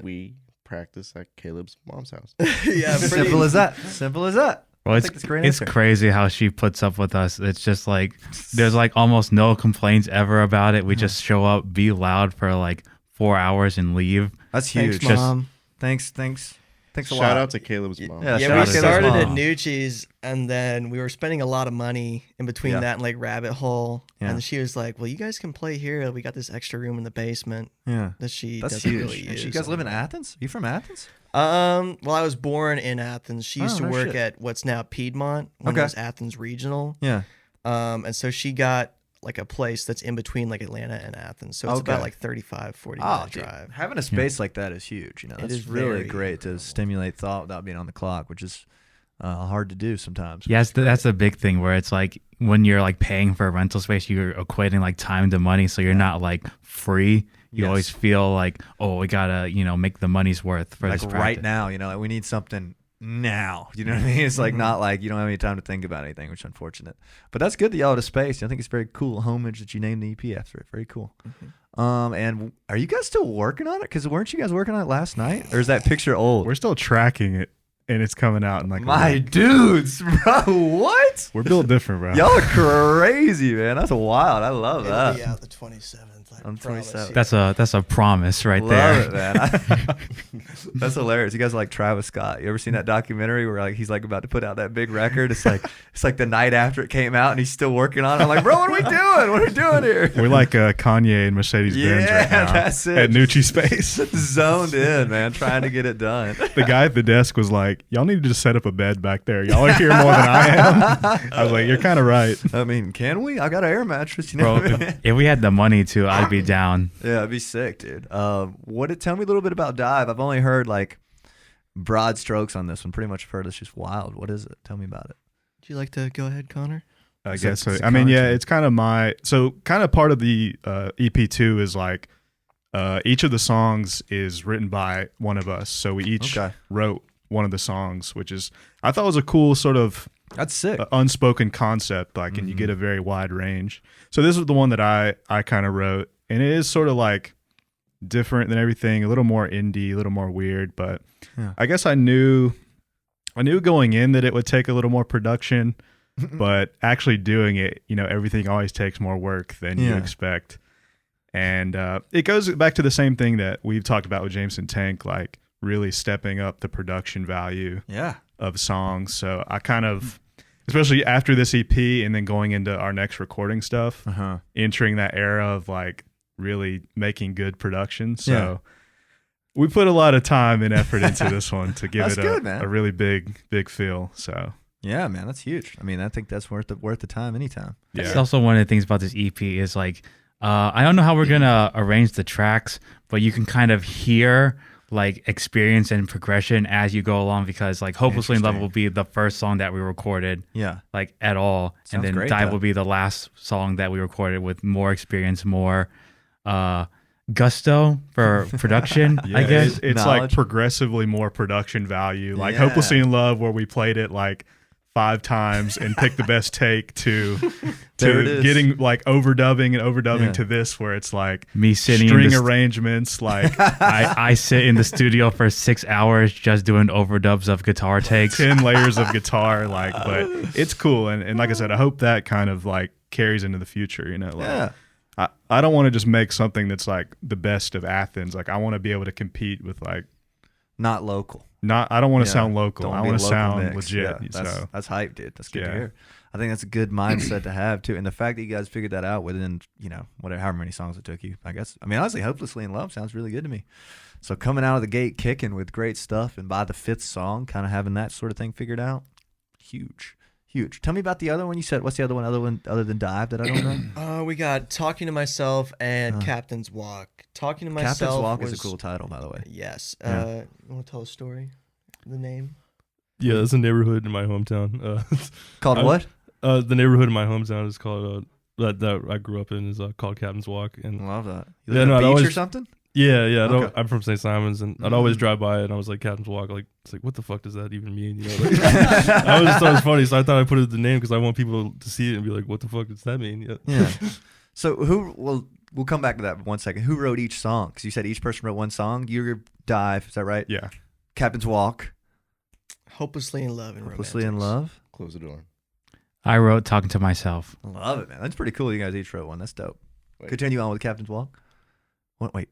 We practice at Caleb's mom's house. Yeah, pretty, simple as that. Simple as that. Well, I it's think that's a great it's answer. crazy how she puts up with us. It's just like there's like almost no complaints ever about it. We just show up, be loud for like 4 hours, and leave. That's huge. Thanks, Mom. Thanks a lot. Shout out to Caleb's mom. Yeah, Yeah, shout we out to Caleb's started at mom. Nucci's, and then we were spending a lot of money in between Yeah. that and like Rabbit Hole. Yeah. And she was like, "Well, you guys can play here. We got this extra room in the basement Yeah. that she That's doesn't huge. really And use." you guys live in Athens? Are you from Athens? Well, I was born in Athens. She used Oh, to no work shit. at what's now Piedmont, when Okay. it was Athens Regional. Yeah. And so she got like a place that's in between like Atlanta and Athens. So it's Okay. about like 35, 40 Oh, minute dude, drive. having a space like that is huge. You know, It it's is really very great to incredible. stimulate thought without being on the clock, which is hard to do sometimes. Yes, that's a big thing where it's like when you're like paying for a rental space, you're equating like time to money, so you're not like free. You Yes. always feel like, oh, we gotta make the money's worth for Like this right practice. now, you know, like we need something now. You know what I mean? It's like not like you don't have any time to think about anything, which is unfortunate. But that's good that y'all had a space. I think it's very cool homage that you named the EP after it. Very cool. And are you guys still working on it? Because weren't you guys working on it last night? Or is that picture old? We're still tracking it, and it's coming out in like a My week. dudes, bro, what? We're built different, bro. Y'all are crazy, man. That's wild. I love It'll that. be out the 27th. I On promise 27th. you. That's a promise right Love there. it, man. That's hilarious. You guys are like Travis Scott. You ever seen that documentary where like he's like about to put out that big record? It's like the night after it came out and he's still working on it. I'm like, bro, what are we doing? What are we doing here? We're like Kanye and Mercedes Benz Yeah, right now that's it. at Nucci Space. Zoned in, man, trying to get it done. The guy at the desk was like, "Y'all need to just set up a bed back there. Y'all are here more than I am." I was like, "You're kind of right." I mean, can we? I got an air mattress. You know Bro, what I mean? if we had the money to, I'd be down. Yeah, it'd be sick, dude. Tell me a little bit about Dive. I've only heard like broad strokes on this one. Pretty much have heard it's just wild. What is it? Tell me about it. Would you like to go ahead, Connor? I So guess so. it's I mean, yeah, content. it's kind of part of the EP2 is like each of the songs is written by one of us. So we each Okay. wrote one of the songs, which is I thought was a cool sort of That's sick. unspoken concept, like, and you get a very wide range. So this is the one that I kind of wrote, and it is sort of like different than everything, a little more indie, a little more weird, but Yeah. I guess I knew going in that it would take a little more production, but actually doing it, everything always takes more work than you Yeah. expect. And it goes back to the same thing that we've talked about with Jameson Tank, like really stepping up the production value of songs. So I kind of, especially after this EP and then going into our next recording stuff, entering that era of like really making good production. So we put a lot of time and effort into this one to give it a really big feel. So yeah, man, that's huge. I mean, I think that's worth the time anytime. yeah. It's also one of the things about this EP is like, I don't know how we're gonna arrange the tracks, but you can kind of hear like experience and progression as you go along, because like Hopelessly in Love will be the first song that we recorded like at all. Sounds and then great, Dive though. will be the last song that we recorded with more experience, more gusto for production. I guess it's like progressively more production value, like Hopelessly in Love, where we played it like 5 times and picked the best take to getting like overdubbing to this, where it's like me sitting string in the arrangements. Like I sit in the studio for 6 hours just doing overdubs of guitar takes. 10 layers of guitar, like, but it's cool. And like I said, I hope that kind of like carries into the future, you know, like, I don't want to just make something that's like the best of Athens. Like I want to be able to compete with like not local. I don't want to sound local. I want to local sound mix. legit. Yeah, that's hype, dude. That's good to hear. I think that's a good mindset to have too. And the fact that you guys figured that out within, you know, whatever, however many songs it took you, I guess. I mean, honestly, Hopelessly in Love sounds really good to me. So coming out of the gate kicking with great stuff, and by the 5th song, kind of having that sort of thing figured out, huge. Tell me about the other one you said. What's the other one other than Dive that I don't know? We got Talking to Myself and Captain's Walk. Talking to Myself. Captain's Walk is a cool title, by the way. Yes. You want to tell a story? The name? Yeah, it's a neighborhood in my hometown. Called what? The neighborhood in my hometown is called that I grew up in is called Captain's Walk. And Love that. You live on a beach or something? Yeah. Okay. I'm from St. Simons, and I'd always drive by it, and I was like, Captain's Walk. Like, it's like, what the fuck does that even mean? You know, like, I always thought it was funny, so I thought I put it the name because I want people to see it and be like, what the fuck does that mean? Yeah. So we'll come back to that in 1 second. Who wrote each song? Because you said each person wrote one song. Your Dive, is that right? Yeah. Captain's Walk. Hopelessly in Love and Hopelessly in Love. Close the door. I wrote Talking to Myself. Love it, man. That's pretty cool. You guys each wrote one. That's dope. Wait. Continue on with Captain's Walk. Wait.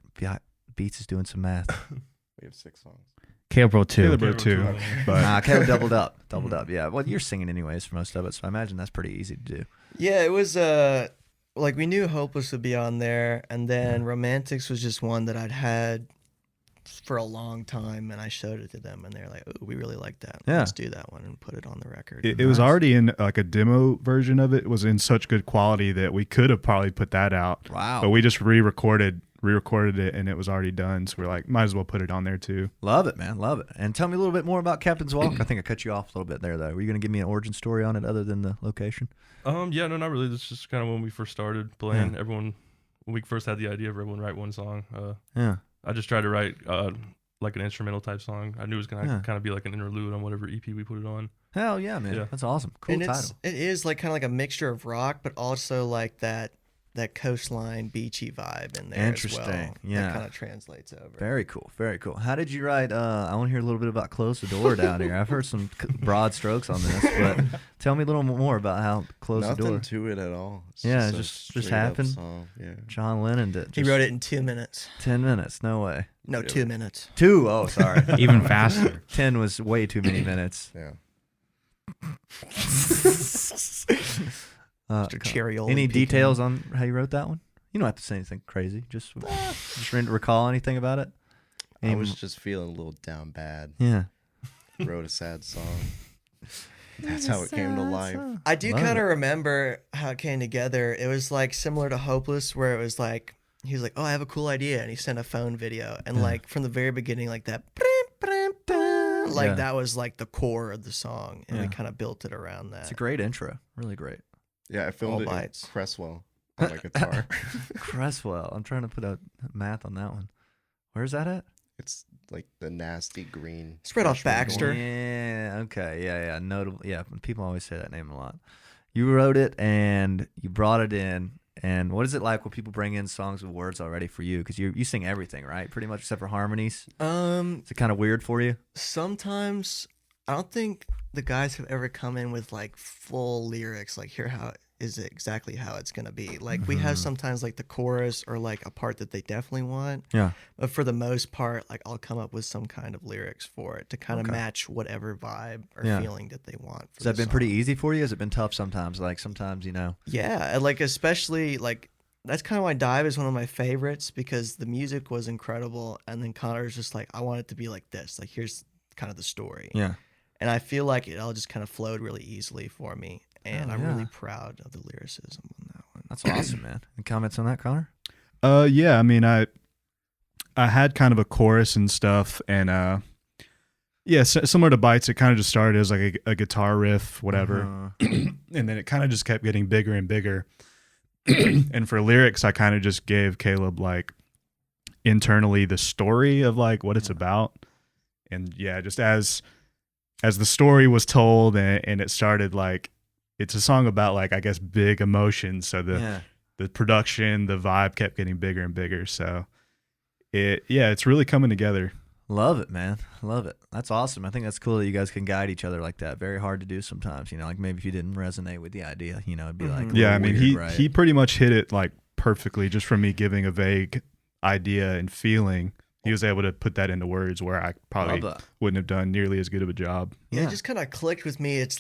Beats is doing some math. We have 6 songs. Caleb wrote 2. Caleb wrote 2, but Caleb doubled up. Yeah. Well, you're singing anyways for most of it, so I imagine that's pretty easy to do. Yeah, it was like we knew Hopeless would be on there, and then Romantics was just one that I'd had for a long time, and I showed it to them, and they're like, "Oh, we really like that. Yeah. Let's do that one and put it on the record." it was already in like a demo version of it. It was in such good quality that we could have probably put that out. Wow. But we just re-recorded it, and it was already done. So we're like, might as well put it on there too. Love it, man. Love it. And tell me a little bit more about Captain's Walk. I think I cut you off a little bit there, though. Were you going to give me an origin story on it other than the location? Yeah, no, not really. This is just kind of when we first started playing. When we first had the idea of everyone write one song. I just tried to write like an instrumental type song. I knew it was gonna kind of be like an interlude on whatever EP we put it on. Hell yeah, man. Yeah. That's awesome. Cool and title. it is like kind of like a mixture of rock, but also like that coastline beachy vibe in there. Interesting. As well. Yeah. That kind of translates over. Very cool. Very cool. How did you write? I want to hear a little bit about Close the Door down here. I've heard some broad strokes on this, but tell me a little more about how Close the Door. Nothing to it at all. It's Yeah, a just straight up happened. song. Yeah. John Lennon did. He wrote it in 2 minutes. 10 minutes. No way. No, 2 minutes. 2. Oh, sorry. Even faster. 10 was way too many minutes. Yeah. Mr. Cherry Any details on how you wrote that one? You don't have to say anything crazy. Just recall anything about it. I was just feeling a little down bad. Yeah. Wrote a sad song. That's how it came to life. I do Love kind it. of remember how it came together. It was like similar to Hopeless, where it was like he was like, "Oh, I have a cool idea," and he sent a phone video, and like from the very beginning, like that, like that was like the core of the song, and we kind of built it around that. It's a great intro. Really great. Yeah, I filmed All it bites. in Cresswell on my guitar. Cresswell. I'm trying to put a math on that one. Where's that at? It's like the nasty green. Spread off freshman Baxter. dorm. Yeah. Okay. Yeah. Notable. Yeah. People always say that name a lot. You wrote it and you brought it in. And what is it like when people bring in songs with words already for you? Because you sing everything, right? Pretty much except for harmonies. Is it kind of weird for you? Sometimes I don't think the guys have ever come in with like full lyrics. Like, here how is exactly how it's gonna be. Like we have sometimes like the chorus or like a part that they definitely want. Yeah. But for the most part, like I'll come up with some kind of lyrics for it to kind of Okay. match whatever vibe or Yeah. feeling that they want. Has that been pretty easy for you? Has it been tough sometimes? Like sometimes, Yeah, and, like especially like that's kind of why Dive is one of my favorites because the music was incredible, and then Connor's just like, I want it to be like this. Like here's kind of the story. Yeah. And I feel like it all just kind of flowed really easily for me, and I'm really yeah. proud of the lyricism on that one. That's awesome, man. Any comments on that, Connor? Yeah, I mean, I had kind of a chorus and stuff, and yeah, similar to Bites, it kind of just started as like a guitar riff, whatever, and then it kind of just kept getting bigger and bigger. And for lyrics, I kind of just gave Caleb like internally the story of like what it's about, and yeah, just as the story was told and it started, like it's a song about like I guess big emotions, so the production, the vibe kept getting bigger and bigger, so it's really coming together. Love it, man. Love it. That's awesome. I think that's cool that you guys can guide each other like that. Very hard to do sometimes, like maybe if you didn't resonate with the idea, it'd be like, yeah, I mean, weird, he pretty much hit it like perfectly just from me giving a vague idea and feeling. He was able to put that into words where I probably wouldn't have done nearly as good of a job. Yeah, it just kind of clicked with me. It's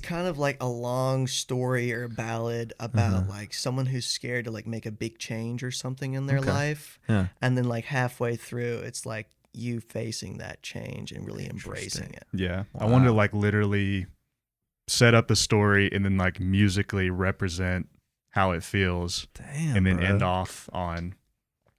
kind of like a long story or a ballad about like someone who's scared to like make a big change or something in their life. Yeah. And then like halfway through, it's like you facing that change and really embracing it. Yeah. Wow. I wanted to like literally set up the story and then like musically represent how it feels. Damn, and then bro. end off on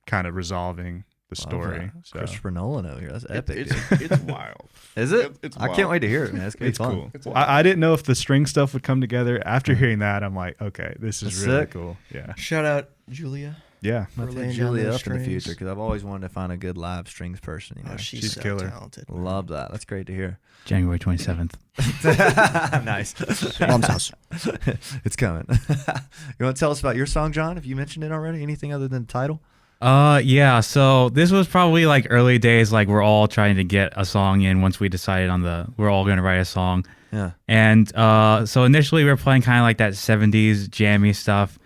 kind of resolving the Love story. that. So Christopher Nolan over here. That's epic. It's wild. Is it? It's I can't wild. wait to hear it, man. It's gonna be it's fun. cool. It's wild. I didn't know if the string stuff would come together. After hearing that, I'm like, okay, this is That's really sick. cool. Yeah. Shout out Julia. Yeah. I'm for gonna laying take down Julia those up in the future strings. because I've always wanted to find a good live strings person. Oh, she's She's so killer. talented. Love that. That's great to hear. January 27th. Nice. Mom's house. It's coming. You want to tell us about your song, John? Have you mentioned it already? Anything other than the title? Yeah, so this was probably like early days, like we're all trying to get a song in once we decided we're all going to write a song. Yeah. And so initially we were playing kind of like that 70s jammy stuff.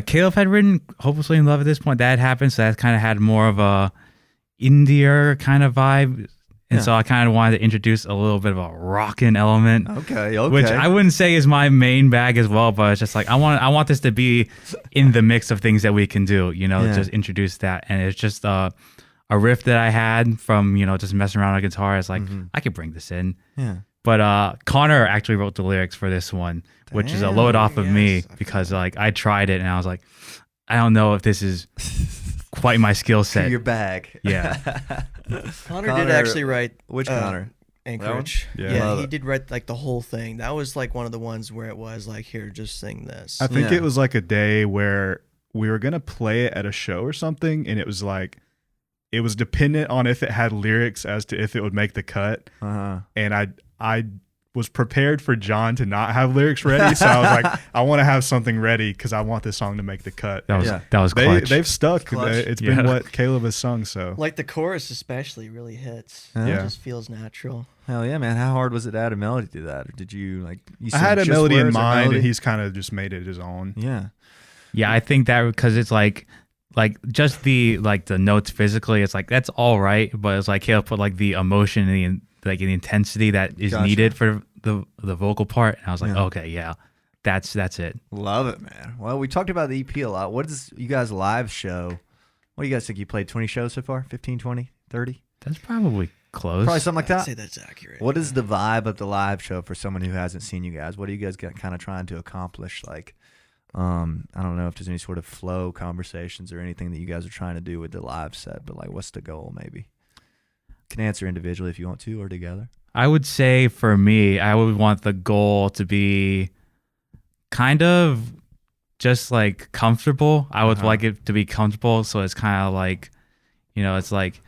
Caleb had written Hopelessly in Love at this point. That had happened, so that kind of had more of a indie kind of vibe. And so I kind of wanted to introduce a little bit of a rockin' element. Okay. Which I wouldn't say is my main bag as well, but it's just like I want this to be in the mix of things that we can do, just introduce that. And it's just a riff that I had from, just messing around on a guitar. It's like, I could bring this in. Yeah. But Connor actually wrote the lyrics for this one, which is a load off of me because like I tried it and I was like, I don't know if this is quite my skill set. Your bag. Yeah. Connor did actually write Which Connor? Anchorage. Yeah. Love He it. did write like the whole thing. That was like one of the ones where it was like, here, just sing this. I think Yeah. it was like a day where we were going to play it at a show or something. And it was like, it was dependent on if it had lyrics as to if it would make the cut. And I was prepared for John to not have lyrics ready. So I was like, I want to have something ready because I want this song to make the cut. That was clutch. They've stuck. Clutch. It's been what Caleb has sung. So Like the chorus especially really hits. Yeah. It just feels natural. Hell yeah, man. How hard was it to add a melody to that? Or did you you I had a just melody in words or mind melody? and he's kind of just made it his own. Yeah. Yeah, I think that because it's like just the notes physically, it's like that's all right, but it's like Caleb put like the emotion and the intensity that is Gotcha. needed for the vocal part, and I was like, Yeah. okay, yeah, that's it. Love it, man. Well, we talked about the EP a lot. What is you guys' live show? What do you guys think? You played 20 shows so far? 15, 20, 30? That's probably close. Probably something like I'd that. say that's accurate. What is the vibe of the live show for someone who hasn't seen you guys? What are you guys kind of trying to accomplish? Like, I don't know if there's any sort of flow conversations or anything that you guys are trying to do with the live set, but like, what's the goal? Maybe can answer individually if you want to, or together. I would say for me, I would want the goal to be kind of just like comfortable. I would like it to be comfortable, so it's kind of like, it's like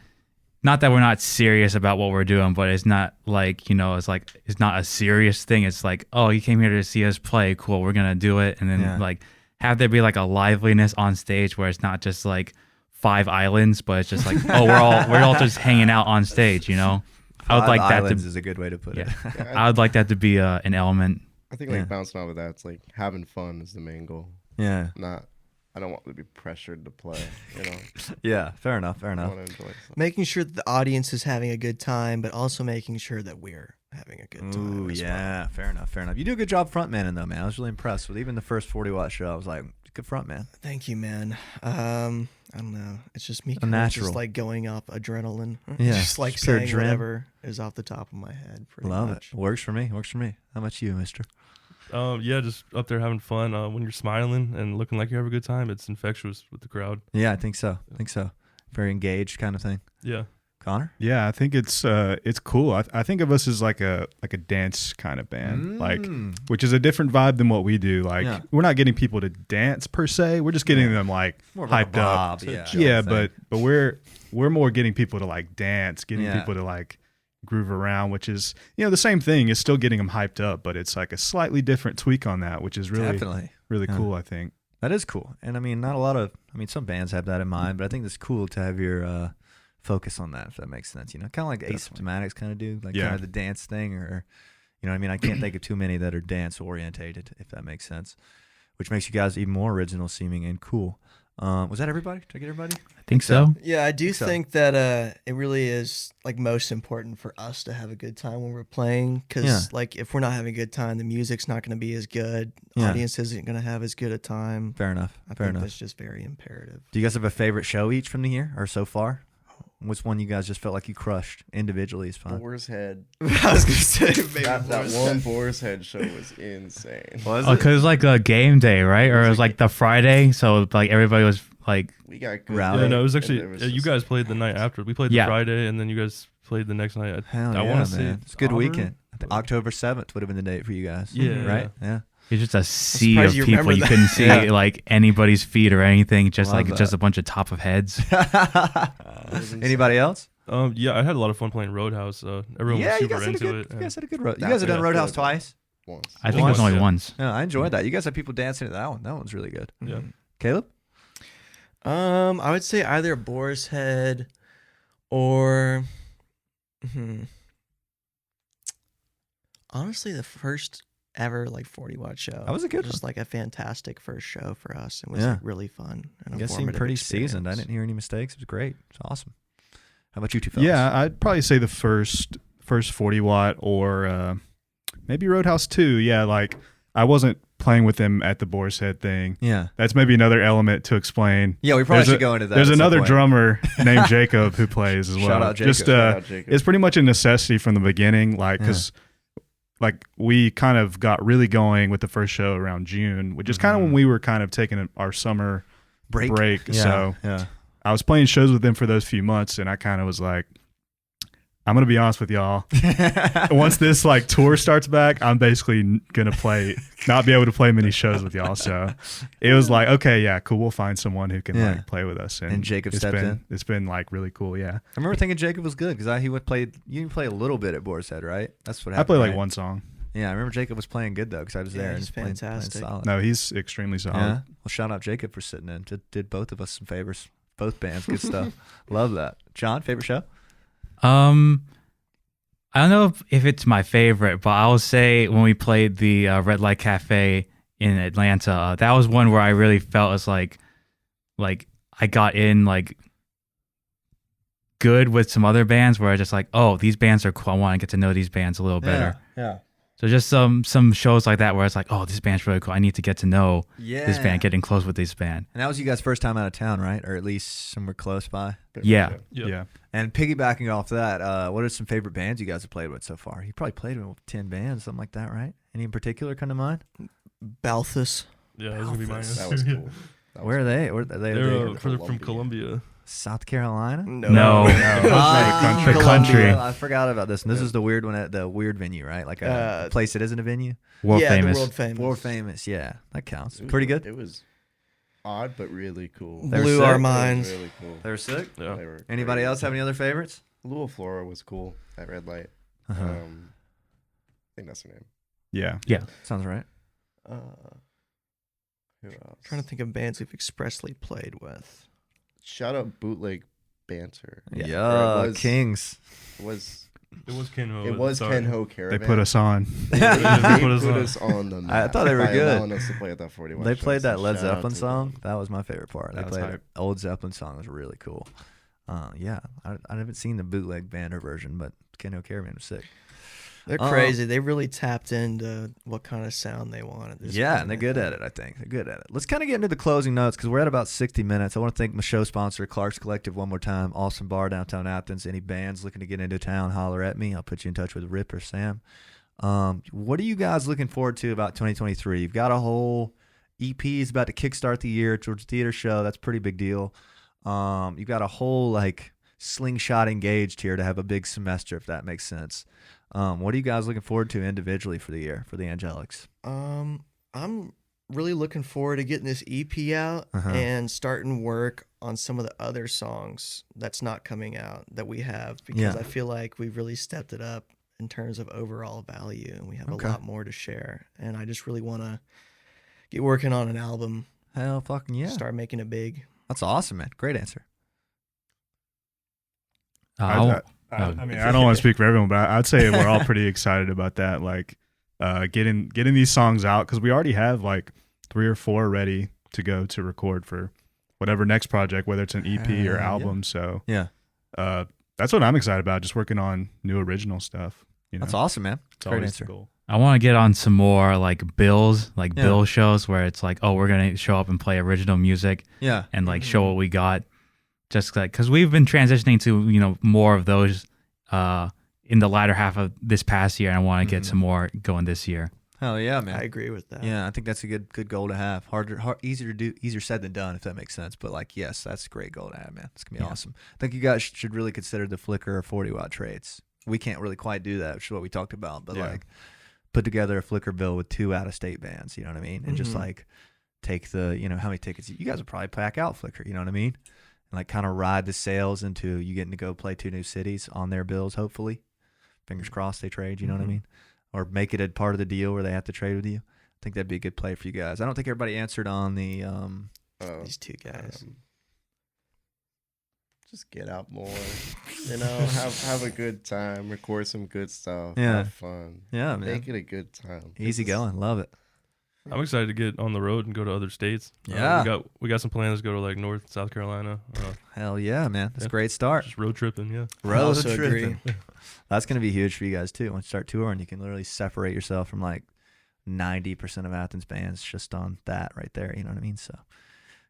not that we're not serious about what we're doing, but it's not like, it's like it's not a serious thing. It's like, oh, you came here to see us play, cool, we're gonna do it, and then like have there be like a liveliness on stage where it's not just like 5 islands, but it's just like, oh, we're all just hanging out on stage, I would like that Islands is a good way to put it. I would like that to be an element I think like bouncing off of that, it's like having fun is the main goal. Yeah. I don't want to be pressured to play, you know. Yeah, fair enough. I want to enjoy stuff. Making sure that the audience is having a good time, but also making sure that we're having a good time. Ooh, as yeah, well. fair enough, fair enough. You do a good job frontmanning though, man. I was really impressed with even the first 40-watt show. I was like, good front man. Thank you, man. I don't know. It's just me A natural. just like going off adrenaline. Yeah, Just like just pure saying adren. whatever is off the top of my head. Pretty Love much. it. Works for me. Works for me. How about you, mister? Yeah, just up there having fun. When you're smiling and looking like you have a good time, it's infectious with the crowd. Yeah, I think so. I think so. Very engaged kind of thing. Yeah. Connor? Yeah, I think it's cool. I think of us as like a dance kind of band, like which is a different vibe than what we do. Like we're not getting people to dance per se. We're just getting them like More of hyped a up. bob, Yeah, but we're more getting people to like dance, getting people to like groove around, which is the same thing. Is still getting them hyped up, but it's like a slightly different tweak on that, which is really definitely really cool. I think that is cool, and I mean, not a lot of. I mean, some bands have that in mind, but I think it's cool to have your focus on that, if that makes sense. Kind of like Asymptomatics kind of do, like kind of the dance thing, or what I mean. I can't think of too many that are dance orientated, if that makes sense, which makes you guys even more original seeming and cool. Was that everybody? Did I get everybody? I think so. Yeah, I do so. think that it really is like most important for us to have a good time when we're playing, because like if we're not having a good time, the music's not going to be as good. Audience isn't going to have as good a time. Fair enough. I Fair think enough. that's just very imperative. Do you guys have a favorite show each from the year or so far? Which one you guys just felt like you crushed individually is fun? Boar's Head. I was going to say That one Boar's Head show was insane. Was Oh, because it was like a game day, right? Or it was like the Friday, so like everybody was like We got good. Rally. Yeah, no, it was and actually there was you just- guys played the night after. We played the Friday, and then you guys played the next night. Hell I yeah, want to man. say It's a good Auburn, weekend. I think but- October 7th would have been the date for you guys. Yeah. Right? Yeah. it's just a sea of surprised you people. remember You that. couldn't see Yeah. like anybody's feet or anything. Just Love like just that. a bunch of top of heads. Anybody else? Yeah, I had a lot of fun playing Roadhouse. Everyone Yeah, was you super guys had a into good. it. You and- guys had a good road. You That guys have was done good. Roadhouse twice. Once. I think it was Once, only yeah. once. Yeah, I enjoyed that. You guys had people dancing at that one. That one's really good. Yeah. Caleb? I would say either Boar's Head or honestly the first ever like 40-watt show. That was a good Just like a fantastic first show for us. It was Yeah. like, really fun and You guys seemed informative pretty seasoned. I experience. didn't hear any mistakes. It was great. It's awesome. How about you two fellas? yeah, I'd probably say the first 40-watt or maybe Roadhouse 2. Yeah, like I wasn't playing with them at the Boar's Head thing. Yeah. That's maybe another element to explain. Yeah, we probably There's should a- go into that. There's at some another point. drummer named Jacob who plays as well. Shout out Jacob. Just Shout out Jacob. it's pretty much a necessity from the beginning, like because like we kind of got really going with the first show around June, which is kind of when we were kind of taking our summer break. Yeah. So yeah. I was playing shows with them for those few months, and I kind of was like, I'm gonna be honest with y'all. Once this like tour starts back, I'm basically gonna not be able to play many shows with y'all. So it was like, okay, yeah, cool. We'll find someone who can like play with us. And Jacob it's stepped been, in? It's been like really cool. Yeah, I remember thinking Jacob was good because he would play. You play a little bit at Boar's Head, right? That's what I happened. played like right? one song. Yeah, I remember Jacob was playing good though because I was Yeah, there and he's just playing fantastic. solid. No, he's extremely solid. Yeah. Well, shout out Jacob for sitting in. Did both of us some favors. Both bands, good stuff. Love that. John, favorite show? I don't know if it's my favorite, but I'll say when we played the Red Light Cafe in Atlanta, that was one where I really felt as like I got in like good with some other bands where I just like, oh, these bands are cool. I want to get to know these bands a little better. Yeah. So just some shows like that where it's like, oh, this band's really cool. I need to get to know Yeah. this band, getting close with this band. And that was you guys' first time out of town, right? Or at least somewhere close by. Yeah. Yeah. Yeah. And piggybacking off that, what are some favorite bands you guys have played with so far? You probably played with 10 bands, something like that, right? Any in particular come to mind? Balthus. Yeah, that was gonna be mine. That was cool. Where are they? Where are they? They're from Columbia. Columbia. South Carolina? No. Ah, The country. I forgot about this. And this is the weird one at the weird venue, right? Like a place that isn't a venue. World yeah, famous. The world famous. World famous, yeah. That counts. It was- Pretty good. It was odd but really cool. They were Blew sick. our It was minds. really cool. They were sick. Yeah. They were Anybody great. else have any other favorites? Louisville Flora was cool at Red Light. Uh-huh. I think that's her name. Yeah. Sounds right. Who else? Trying to think of bands we've expressly played with. Shout out Bootleg Banter. Yeah, Or it was- Kings. Was It was Kenho. It was sorry. Kenho They Caravan. put us on. They put us on the map. I thought they were by good. allowing us to play at that 40 They played that Led Shout out Zeppelin to song. them. That was my favorite part. That They was played hype. an old Zeppelin song. Was really cool. Yeah, I haven't seen the bootleg Banner version, but Kenho Caravan was sick. They're crazy. They really tapped into what kind of sound they wanted. Yeah, and they're good at it, I think. They're good at it. Let's kind of get into the closing notes because we're at about 60 minutes. I want to thank my show sponsor, Clark's Collective, one more time. Awesome bar, downtown Athens. Any bands looking to get into town, holler at me. I'll put you in touch with Rip or Sam. What are you guys looking forward to about 2023? You've got a whole EP is about to kickstart the year. Georgia Theater show. That's a pretty big deal. You've got a whole, like, slingshot engaged here to have a big semester, if that makes sense. What are you guys looking forward to individually for the year for the Angelics? I'm really looking forward to getting this EP out and starting work on some of the other songs that's not coming out that we have because I feel like we've really stepped it up in terms of overall value and we have a lot more to share. And I just really want to get working on an album. Hell fucking yeah. Start making it big. That's awesome, man. Great answer. I mean, I don't want to speak for everyone, but I'd say we're all pretty excited about that. Like, getting these songs out because we already have like 3 or 4 ready to go to record for whatever next project, whether it's an EP or album. So that's what I'm excited about. Just working on new original stuff. You know? That's awesome, man. It's Great always answer. the goal. I want to get on some more like bills, bill shows where it's like, oh, we're gonna show up and play original music, and like show what we got. Just like because we've been transitioning to more of those in the latter half of this past year, and I want to get some more going this year. Hell yeah, man. I agree with that. Yeah, I think that's a good goal to have. Easier to do, easier said than done, if that makes sense. But like, yes, that's a great goal to have, man. It's gonna be awesome. I think you guys should really consider the Flickr or 40-watt trades. We can't really quite do that, which is what we talked about. But like, put together a Flickr bill with 2 out-of-state bands. You know what I mean? And just like take the how many tickets you guys will probably pack out Flickr. You know what I mean? And like kind of ride the sales into you getting to go play 2 new cities on their bills. Hopefully, fingers crossed they trade. You know what I mean? Or make it a part of the deal where they have to trade with you. I think that'd be a good play for you guys. I don't think everybody answered on the these 2 guys. Just get out more, have a good time, record some good stuff, have fun. Yeah, man. Make it a good time. Easy going. Love it. I'm excited to get on the road and go to other states. Yeah. We got some plans to go to like North South Carolina. Hell yeah, man. That's a great start. Just road tripping, Road tripping. That's going to be huge for you guys too. Once you start touring, you can literally separate yourself from like 90% of Athens bands just on that right there. You know what I mean? So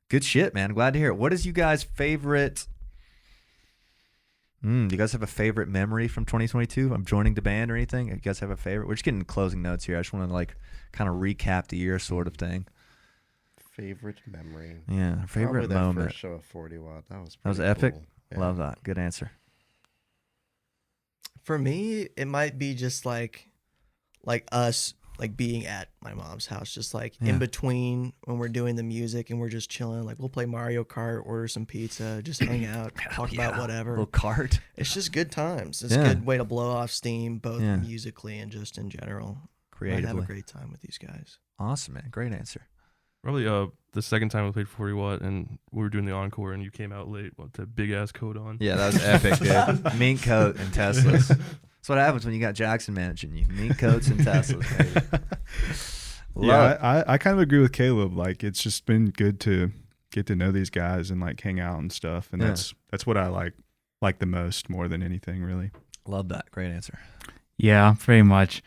good shit, man. Glad to hear it. What is you guys' favorite... do you guys have a favorite memory from 2022? I'm joining the band or anything? You guys have a favorite? We're just getting closing notes here. I just want to like kind of recap the year sort of thing. Favorite memory. Yeah, favorite Probably that moment. first show of 40-watt. That was epic. cool. Yeah. Love that. Good answer. For me, it might be just like us like being at my mom's house, just like in between when we're doing the music and we're just chilling. Like we'll play Mario Kart, order some pizza, just hang out, talk about whatever. Little cart. It's just good times. It's a good way to blow off steam, both musically and just in general. Creatively. I'd have a great time with these guys. Awesome, man. Great answer. Probably the second time we played 40-watt and we were doing the encore and you came out late with that big ass coat on. Yeah, that was epic, dude. Mink coat and Teslas. That's what happens when you got Jackson managing you. Mink coats and Teslas, baby. I kind of agree with Caleb. Like, it's just been good to get to know these guys and like hang out and stuff. And that's what I like the most, more than anything, really. Love that. Great answer. Yeah, pretty much.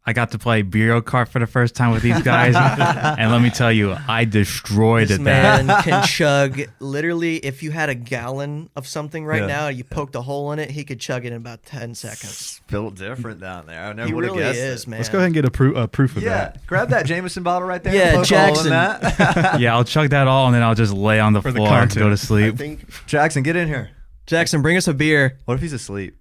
I got to play Mario Kart for the first time with these guys, and let me tell you, I destroyed this it. Man can chug literally. If you had a gallon of something right now, you poked a hole in it, he could chug it in about 10 seconds. Built different down there. I never He would have really guessed is, it. man. Let's go ahead and get a proof of that. Grab that Jameson bottle right there. Yeah, and poke a hole in Jackson. that. Yeah, I'll chug that all, and then I'll just lay on the For the floor and content. go to I sleep. think Jackson, get in here. Jackson, bring us a beer. What if he's asleep?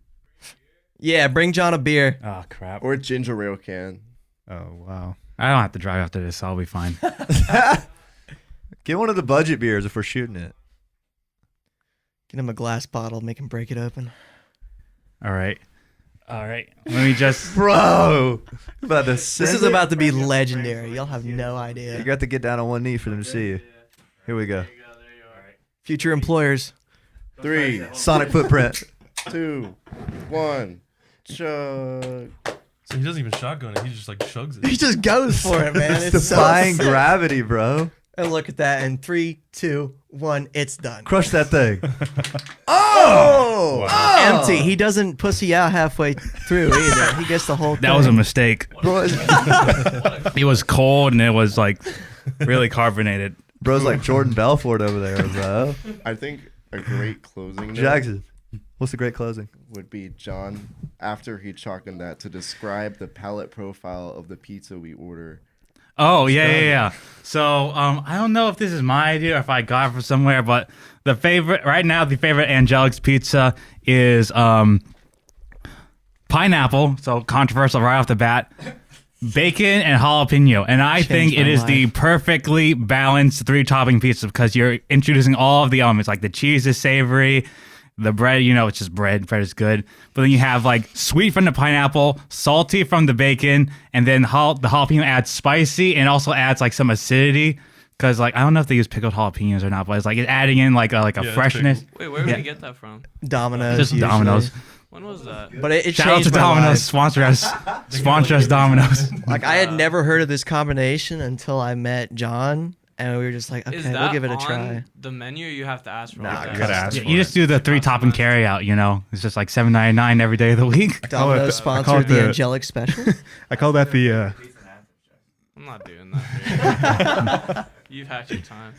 Yeah, bring John a beer. Oh, crap. or a ginger ale can. Oh, wow. I don't have to drive after this. I'll be fine. Get one of the budget beers if we're shooting it. Get him a glass bottle, make him break it open. All right. Let me just... Bro. About to This is about to be legendary. Y'all have no You idea. got to get down on one knee for them to see you. Here we go. Future employers. 3. Sonic footprint. 2, 1, chug. So he doesn't even shotgun it. He just like chugs He it. just goes for it, man. It's so defying sick. gravity, bro. And look at that. And 3, 2, 1, it's done. Crush that thing. Oh! Oh! Empty. He doesn't pussy out halfway through either. He gets the whole thing. That was a mistake. Bro, It was cold and it was like really carbonated. Bro's like Jordan Belfort over there, bro. I think a great closing note Jackson, what's the great closing? would be John, after he shotgunned that, to describe the palate profile of the pizza we order. Oh, yeah. So, I don't know if this is my idea or if I got it from somewhere, but the favorite Angelics pizza is pineapple, so controversial right off the bat, bacon and jalapeno. And I think it is the perfectly balanced 3-topping pizza because you're introducing all of the elements, like the cheese is savory, the bread, it's just bread. Bread is good. But then you have like sweet from the pineapple, salty from the bacon, and then the jalapeno adds spicy and also adds like some acidity. Because like I don't know if they use pickled jalapenos or not, but it's like it's adding in like a freshness. Wait, where did we get that from? Domino's. Just usually. Domino's. When was that? But it Shout out to changed my Domino's. life. Sponsor us, Domino's. Like I had never heard of this combination until I met John, and we were just like, Is okay, that we'll give it a on try. the menu? You have to ask for Nah, it. You gotta ask Yeah, for you it. just do the 3-topping carry out, It's just like $7.99 every day of the week. Domino's I call sponsored it the the- Angelic special. I call that the I'm not doing that. Dude. You've had your time.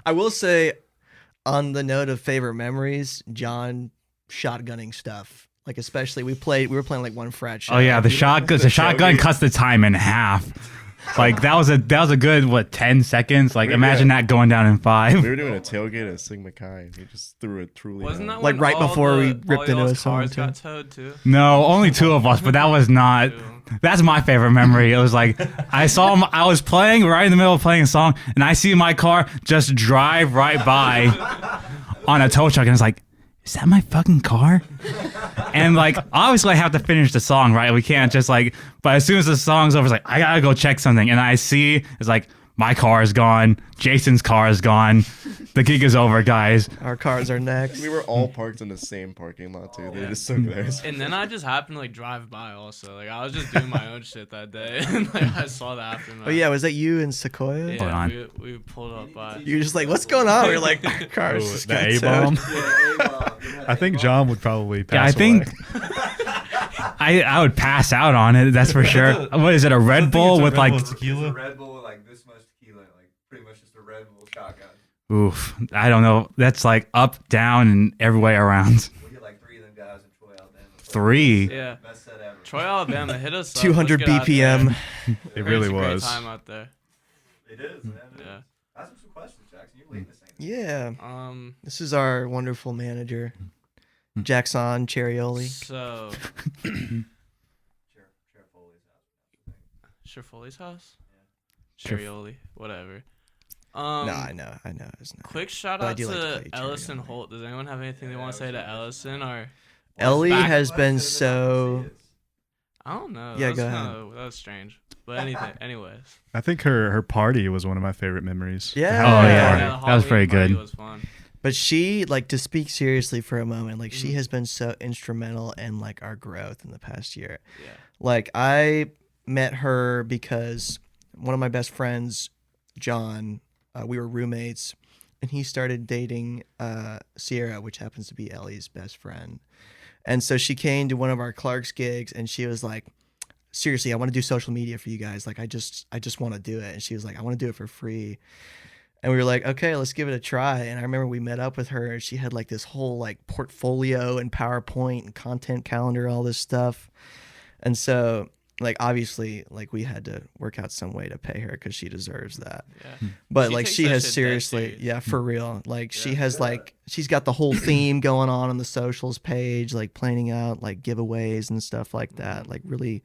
I will say, on the note of favorite memories, John shotgunning stuff. Like especially we were playing like one frat show. Oh yeah, the shotgun cuts the time in half. Like that was a good 10 seconds. Like We imagine got- that going down in 5. We were doing a tailgate at Sigma Chi. And he just threw it truly. Wasn't that out. Like when right all before we all ripped into y'all's a song, cars too? got towed too? No, only 2 of us, but that was not. That's my favorite memory. It was like I was playing right in the middle of playing a song, and I see my car just drive right by on a tow truck, and it's like, is that my fucking car? And like, obviously, I have to finish the song, right? We can't just like. But as soon as the song's over, it's like I gotta go check something, and I see it's like my car is gone, Jason's car is gone, the gig is over, guys. Our cars are next. We were all parked in the same parking lot too. They just took theirs. And then I just happened to like drive by also. Like I was just doing my own shit that day, and like I saw the aftermath. Oh yeah, was that you and Sequoia? Yeah, Hold on. we pulled up by. You were just like, what's going on? We are like, cars oh, just the got A-bomb. towed. I think John would probably pass Yeah, I think away. I would pass out on it. That's for sure. What is it? A Red Bull with like? tequila. Red Bull with like this much tequila, like pretty much just a Red Bull shotgun. Oof. I don't know. That's like up, down, and every way around. We get like 3 of them guys in Troy, Alabama. 3. Yeah, Best set ever. Troy, Alabama, hit us up. 200 Let's get out there. BPM. It really It's a great was. time out there. It is, man. Yeah. Ask him some questions, Jackson. You're leading this thing. Yeah. This is our wonderful manager, Jackson Cherryoli. So, Sheriff Foley's house. Sherfoley's house? Sure. Cherioli, whatever. No, I know. It's not. Quick shout But I out do like to to call you Cherry Ellison Ollie. Holt. Does anyone have anything they want to say to Ellison or? Ellie back- has been so. I don't know. Yeah, That's go ahead. kinda- That was strange. But anyways. I think her party was one of my favorite memories. Yeah. The Oh, Halloween yeah. party. the That was very Halloween party good. was fun. But she, like, to speak seriously for a moment, like, she has been so instrumental in, like, our growth in the past year. Yeah. Like, I met her because one of my best friends, John, we were roommates, and he started dating Sierra, which happens to be Ellie's best friend. And so she came to one of our Clark's gigs, and she was like, seriously, I want to do social media for you guys. Like, I just want to do it. And she was like, I want to do it for free. And we were like, okay, let's give it a try. And I remember we met up with her, and she had like this whole like portfolio and PowerPoint and content calendar, all this stuff. And so, like, obviously, like, we had to work out some way to pay her because she deserves that. Yeah. But She like, takes she that has shit dead seriously, serious. yeah, for real. Like, she has like, she's got the whole theme going on the socials page, like planning out like giveaways and stuff like that. Like, really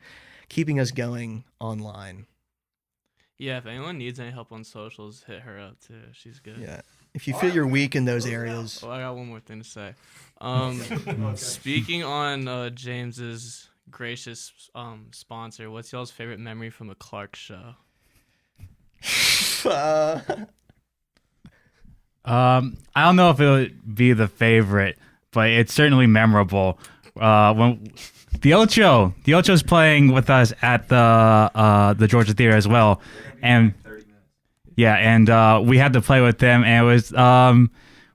keeping us going online. Yeah, if anyone needs any help on socials, hit her up too. She's good. Yeah. If you feel you're weak in those areas. Oh, I got one more thing to say. Speaking on James's gracious sponsor, what's y'all's favorite memory from a Clark show? I don't know if it would be the favorite, but it's certainly memorable. When the Ocho's playing with us at the Georgia Theater as well, and yeah, and we had to play with them, and it was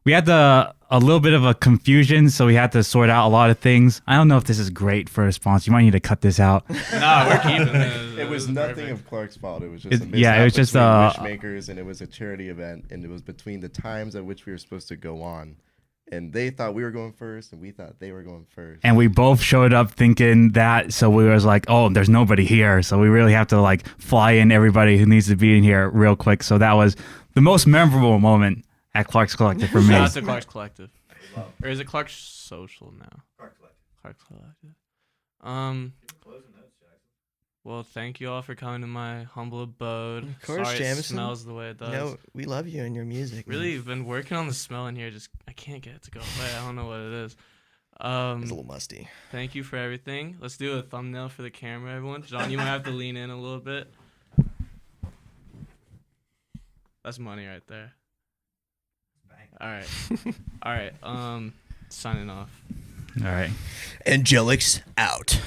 we had a little bit of a confusion, so we had to sort out a lot of things. I don't know if this is great for a response. You might need to cut this out. No, we're keeping it. It was nothing perfect. of Clark's fault. It was just a Yeah, it was just Wishmakers, and it was a charity event, and it was between the times at which we were supposed to go on. And they thought we were going first, and we thought they were going first. And we both showed up thinking that, so we was like, oh, there's nobody here, so we really have to like fly in everybody who needs to be in here real quick. So that was the most memorable moment at Clark's Collective for me. Shout out to Clark's Collective. Or is it Clark's Social now? Clark's Collective. Well, thank you all for coming to my humble abode. Of course, Sorry Jameson. it smells the way it does. No, we love you and your music. Really, I've been working on the smell in here. Just I can't get it to go away. I don't know what it is. It's a little musty. Thank you for everything. Let's do a thumbnail for the camera, everyone. John, you might have to lean in a little bit. That's money right there. All right. All right. Signing off. All right. Angelics out.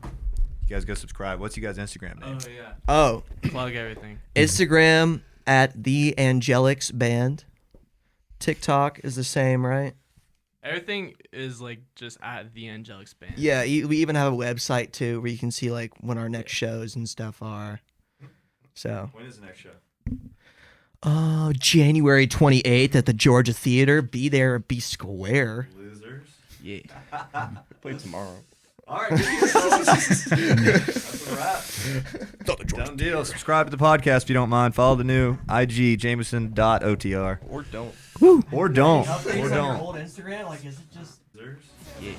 You guys go subscribe. What's you guys' Instagram name? Oh yeah. Oh, Plug everything. Instagram at the Angelics Band. TikTok is the same, right? Everything is like just at the Angelics Band. Yeah, we even have a website too where you can see like when our next shows and stuff are. So. When is the next show? January 28th at the Georgia Theater. Be there, be square. Losers. Yeah. Play tomorrow. All right. That's a wrap. Done deal. Subscribe to the podcast if you don't mind. Follow the new IG, Jameson.otr. Or don't. Or don't. Old Instagram, like, is it just... Losers. Yeah.